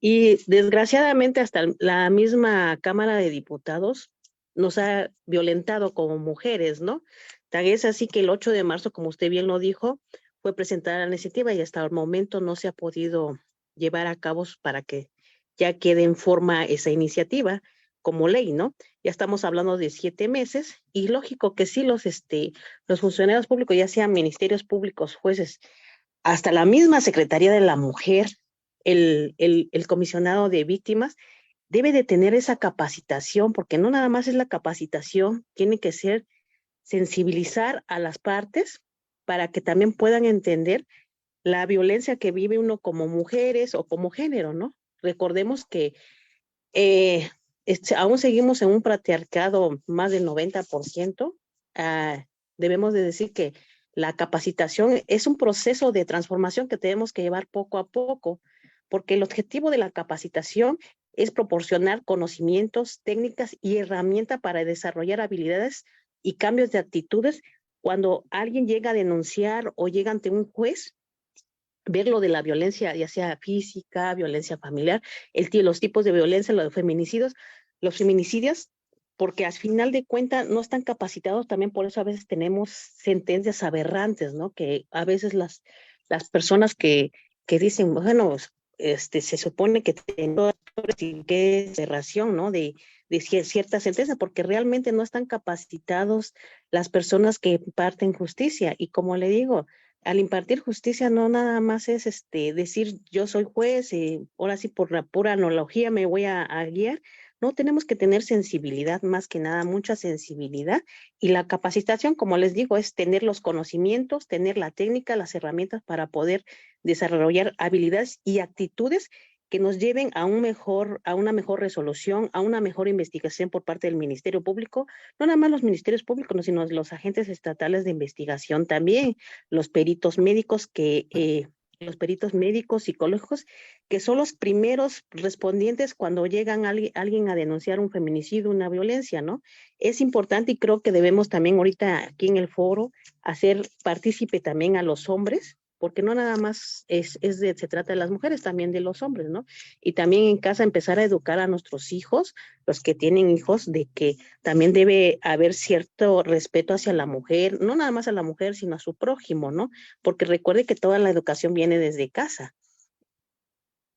[SPEAKER 7] y desgraciadamente hasta la misma Cámara de Diputados nos ha violentado como mujeres, ¿no? Tan es así que el 8 de marzo, como usted bien lo dijo, fue presentada la iniciativa y hasta el momento no se ha podido llevar a cabo para que ya quede en forma esa iniciativa como ley, ¿no? Ya estamos hablando de 7 meses y lógico que sí, los funcionarios públicos, ya sean ministerios públicos, jueces, hasta la misma Secretaría de la Mujer, el comisionado de víctimas, debe de tener esa capacitación, porque no nada más es la capacitación, tiene que ser sensibilizar a las partes para que también puedan entender la violencia que vive uno como mujeres o como género, ¿no? Recordemos que eh, aún seguimos en un patriarcado más del 90%. Debemos de decir que la capacitación es un proceso de transformación que tenemos que llevar poco a poco, porque el objetivo de la capacitación es proporcionar conocimientos, técnicas y herramientas para desarrollar habilidades y cambios de actitudes cuando alguien llega a denunciar o llega ante un juez, ver lo de la violencia, ya sea física, violencia familiar, los tipos de violencia, los feminicidios, porque al final de cuentas no están capacitados, también por eso a veces tenemos sentencias aberrantes, ¿no? Que a veces las personas que dicen, bueno, se supone que tengo que cerración, ¿no? De cierta sentencia, porque realmente no están capacitados las personas que imparten justicia. Y como le digo, al impartir justicia no nada más es decir yo soy juez y ahora sí por la pura analogía me voy a guiar. No, tenemos que tener sensibilidad, más que nada, mucha sensibilidad. Y la capacitación, como les digo, es tener los conocimientos, tener la técnica, las herramientas para poder desarrollar habilidades y actitudes que nos lleven a una mejor resolución, a una mejor investigación por parte del Ministerio Público, no nada más los ministerios públicos, sino los agentes estatales de investigación también, los peritos médicos los peritos médicos, psicológicos, que son los primeros respondientes cuando llegan alguien a denunciar un feminicidio, una violencia, ¿no? Es importante y creo que debemos también ahorita aquí en el foro hacer partícipe también a los hombres porque no nada más se trata de las mujeres, también de los hombres, ¿no? Y también en casa empezar a educar a nuestros hijos, los que tienen hijos, de que también debe haber cierto respeto hacia la mujer, no nada más a la mujer, sino a su prójimo, ¿no? Porque recuerde que toda la educación viene desde casa.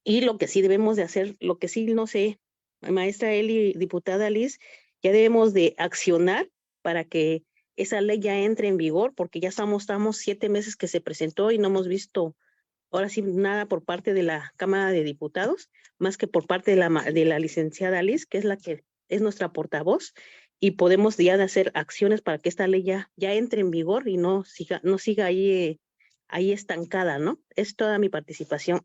[SPEAKER 7] Y lo que sí debemos de hacer, lo que sí, no sé, maestra Eli, diputada Liz, ya debemos de accionar para que esa ley ya entre en vigor, porque ya estamos 7 meses que se presentó y no hemos visto ahora sí nada por parte de la Cámara de Diputados, más que por parte de la licenciada Liz, que es la que es nuestra portavoz, y podemos ya de hacer acciones para que esta ley ya entre en vigor y no siga ahí estancada, ¿no? Es toda mi participación.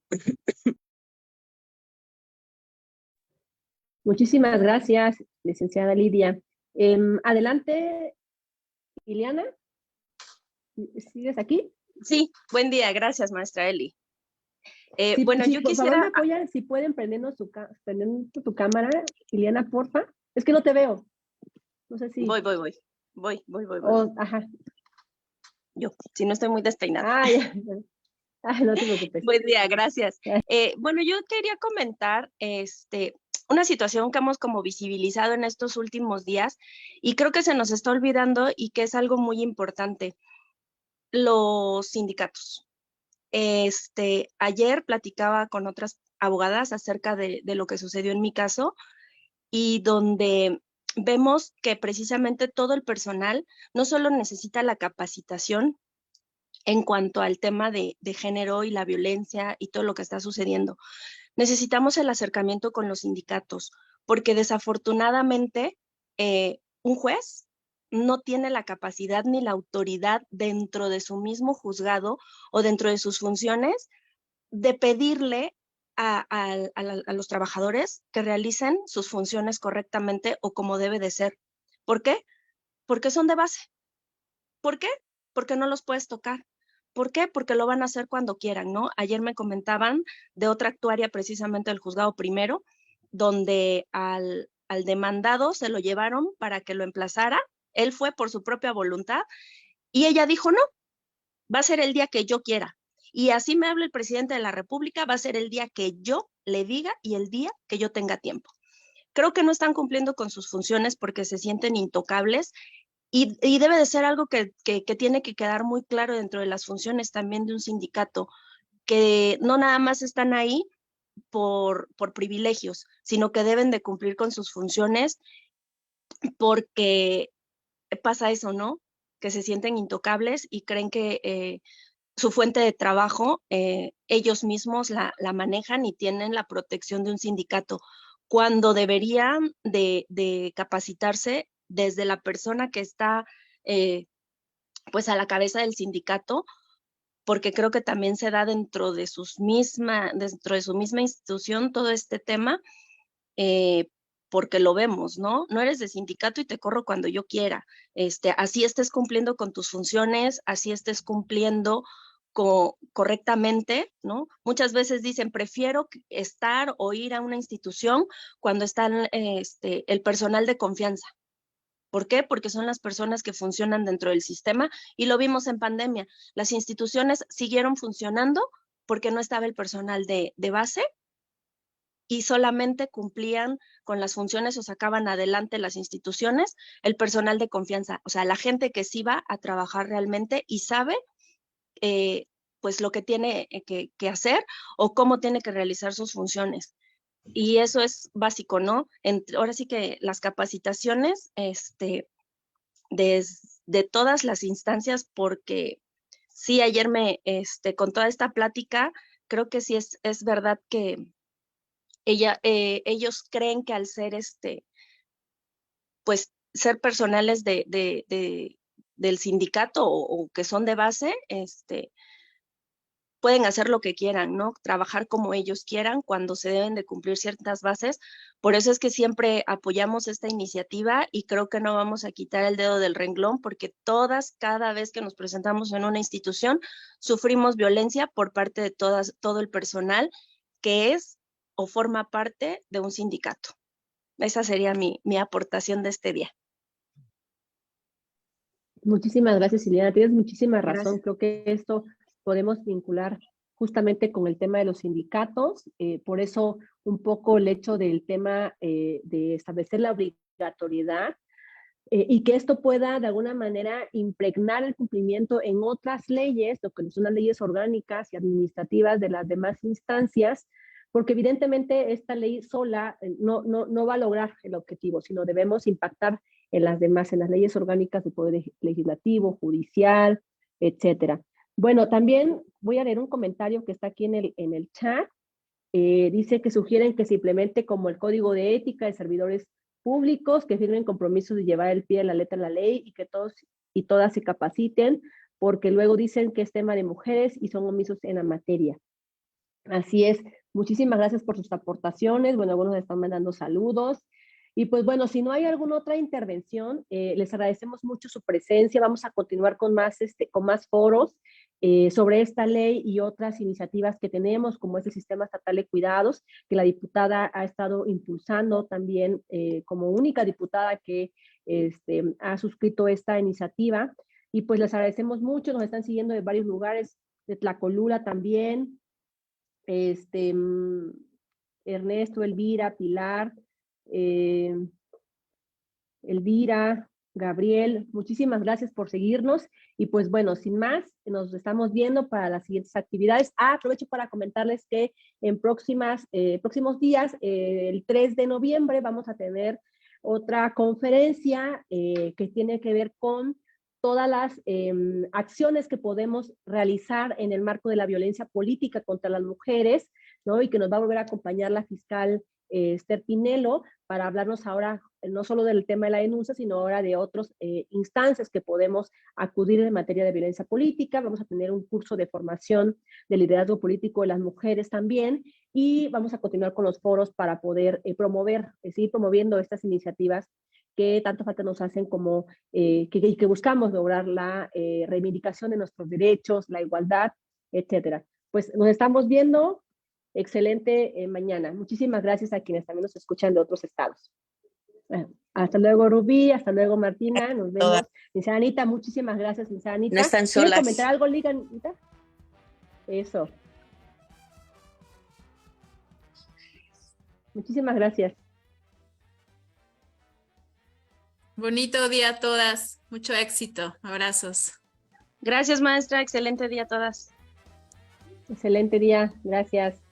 [SPEAKER 2] Muchísimas gracias, licenciada Lidia. Adelante, Ileana. ¿Sigues aquí?
[SPEAKER 8] Sí, buen día, gracias, maestra Eli.
[SPEAKER 2] Sí,
[SPEAKER 8] Bueno,
[SPEAKER 2] sí,
[SPEAKER 8] yo
[SPEAKER 2] por favor,
[SPEAKER 8] quisiera...
[SPEAKER 2] me apoyan, si pueden prendernos prender tu cámara, Ileana, porfa. Es que no te veo. No sé si...
[SPEAKER 8] Voy.
[SPEAKER 2] Ajá.
[SPEAKER 8] Yo, si no estoy muy despeinada.
[SPEAKER 2] Ah, ya. Ah, no te preocupes.
[SPEAKER 8] Buen día, gracias. Bueno, yo quería comentar una situación que hemos como visibilizado en estos últimos días y creo que se nos está olvidando y que es algo muy importante. Los sindicatos. Ayer platicaba con otras abogadas acerca de lo que sucedió en mi caso y donde vemos que precisamente todo el personal no solo necesita la capacitación en cuanto al tema de género y la violencia y todo lo que está sucediendo. Necesitamos el acercamiento con los sindicatos, porque desafortunadamente un juez no tiene la capacidad ni la autoridad dentro de su mismo juzgado o dentro de sus funciones de pedirle a los trabajadores que realicen sus funciones correctamente o como debe de ser. ¿Por qué? Porque son de base. ¿Por qué? Porque no los puedes tocar. ¿Por qué? Porque lo van a hacer cuando quieran, ¿no? Ayer me comentaban de otra actuaria precisamente del juzgado primero, donde al demandado se lo llevaron para que lo emplazara. Él fue por su propia voluntad y ella dijo, no, va a ser el día que yo quiera. Y así me habla el presidente de la República, va a ser el día que yo le diga y el día que yo tenga tiempo. Creo que no están cumpliendo con sus funciones porque se sienten intocables y debe de ser algo que tiene que quedar muy claro dentro de las funciones también de un sindicato, que no nada más están ahí por privilegios, sino que deben de cumplir con sus funciones porque pasa eso, ¿no? Que se sienten intocables y creen que su fuente de trabajo ellos mismos la manejan y tienen la protección de un sindicato, cuando deberían de capacitarse desde la persona que está pues a la cabeza del sindicato, porque creo que también se da dentro de su misma institución todo este tema, porque lo vemos, ¿no? No eres de sindicato y te corro cuando yo quiera. Así estés cumpliendo con tus funciones, así estés cumpliendo correctamente, ¿no? Muchas veces dicen, prefiero estar o ir a una institución cuando están el personal de confianza. ¿Por qué? Porque son las personas que funcionan dentro del sistema y lo vimos en pandemia. Las instituciones siguieron funcionando porque no estaba el personal de base y solamente cumplían con las funciones o sacaban adelante las instituciones el personal de confianza, o sea, la gente que sí va a trabajar realmente y sabe pues lo que tiene que hacer o cómo tiene que realizar sus funciones. Y eso es básico, ¿no? Ahora sí que las capacitaciones de todas las instancias, porque sí, ayer con toda esta plática, creo que sí es verdad que ellos creen que al ser pues ser personales del sindicato o que son de base, pueden hacer lo que quieran, ¿no? Trabajar como ellos quieran cuando se deben de cumplir ciertas bases. Por eso es que siempre apoyamos esta iniciativa y creo que no vamos a quitar el dedo del renglón porque cada vez que nos presentamos en una institución, sufrimos violencia por parte de todo el personal que es o forma parte de un sindicato. Esa sería mi aportación de este día.
[SPEAKER 2] Muchísimas gracias, Ileana. Tienes muchísima razón.
[SPEAKER 8] Gracias.
[SPEAKER 2] Creo que esto podemos vincular justamente con el tema de los sindicatos. Por eso un poco el hecho del tema de establecer la obligatoriedad y que esto pueda de alguna manera impregnar el cumplimiento en otras leyes, lo que son las leyes orgánicas y administrativas de las demás instancias, porque evidentemente esta ley sola no va a lograr el objetivo, sino debemos impactar en las demás, en las leyes orgánicas del Poder Legislativo, Judicial, etcétera. Bueno, también voy a leer un comentario que está aquí en el chat. Dice que sugieren que se implemente como el Código de Ética de Servidores Públicos, que firmen compromisos de llevar el pie de la letra de la ley y que todos y todas se capaciten, porque luego dicen que es tema de mujeres y son omisos en la materia. Así es. Muchísimas gracias por sus aportaciones. Bueno, algunos están mandando saludos. Y pues bueno, si no hay alguna otra intervención, les agradecemos mucho su presencia. Vamos a continuar con más foros sobre esta ley y otras iniciativas que tenemos, como es el Sistema Estatal de Cuidados, que la diputada ha estado impulsando también como única diputada que ha suscrito esta iniciativa. Y pues les agradecemos mucho, nos están siguiendo de varios lugares, de Tlacolula también, Ernesto, Elvira, Pilar, Elvira, Gabriel, muchísimas gracias por seguirnos y pues bueno, sin más, nos estamos viendo para las siguientes actividades. Aprovecho para comentarles que en próximos días, el 3 de noviembre, vamos a tener otra conferencia que tiene que ver con todas las acciones que podemos realizar en el marco de la violencia política contra las mujeres, ¿no? Y que nos va a volver a acompañar la fiscal Esther Pinelo para hablarnos ahora no solo del tema de la denuncia, sino ahora de otras instancias que podemos acudir en materia de violencia política. Vamos a tener un curso de formación de liderazgo político de las mujeres también y vamos a continuar con los foros para poder seguir promoviendo estas iniciativas que tanto falta nos hacen como que buscamos lograr la reivindicación de nuestros derechos, la igualdad, etcétera. Pues nos estamos viendo. Excelente mañana. Muchísimas gracias a quienes también nos escuchan de otros estados. Hasta luego, Rubí. Hasta luego, Martina. Nos vemos. Licenciada Anita, muchísimas gracias, licenciada Anita.
[SPEAKER 5] No están
[SPEAKER 2] ¿Quieren
[SPEAKER 5] solas.
[SPEAKER 2] comentar algo, Liga, Anita? Eso. Muchísimas gracias.
[SPEAKER 3] Bonito día a todas. Mucho éxito. Abrazos.
[SPEAKER 8] Gracias, maestra. Excelente día a todas.
[SPEAKER 2] Excelente día. Gracias.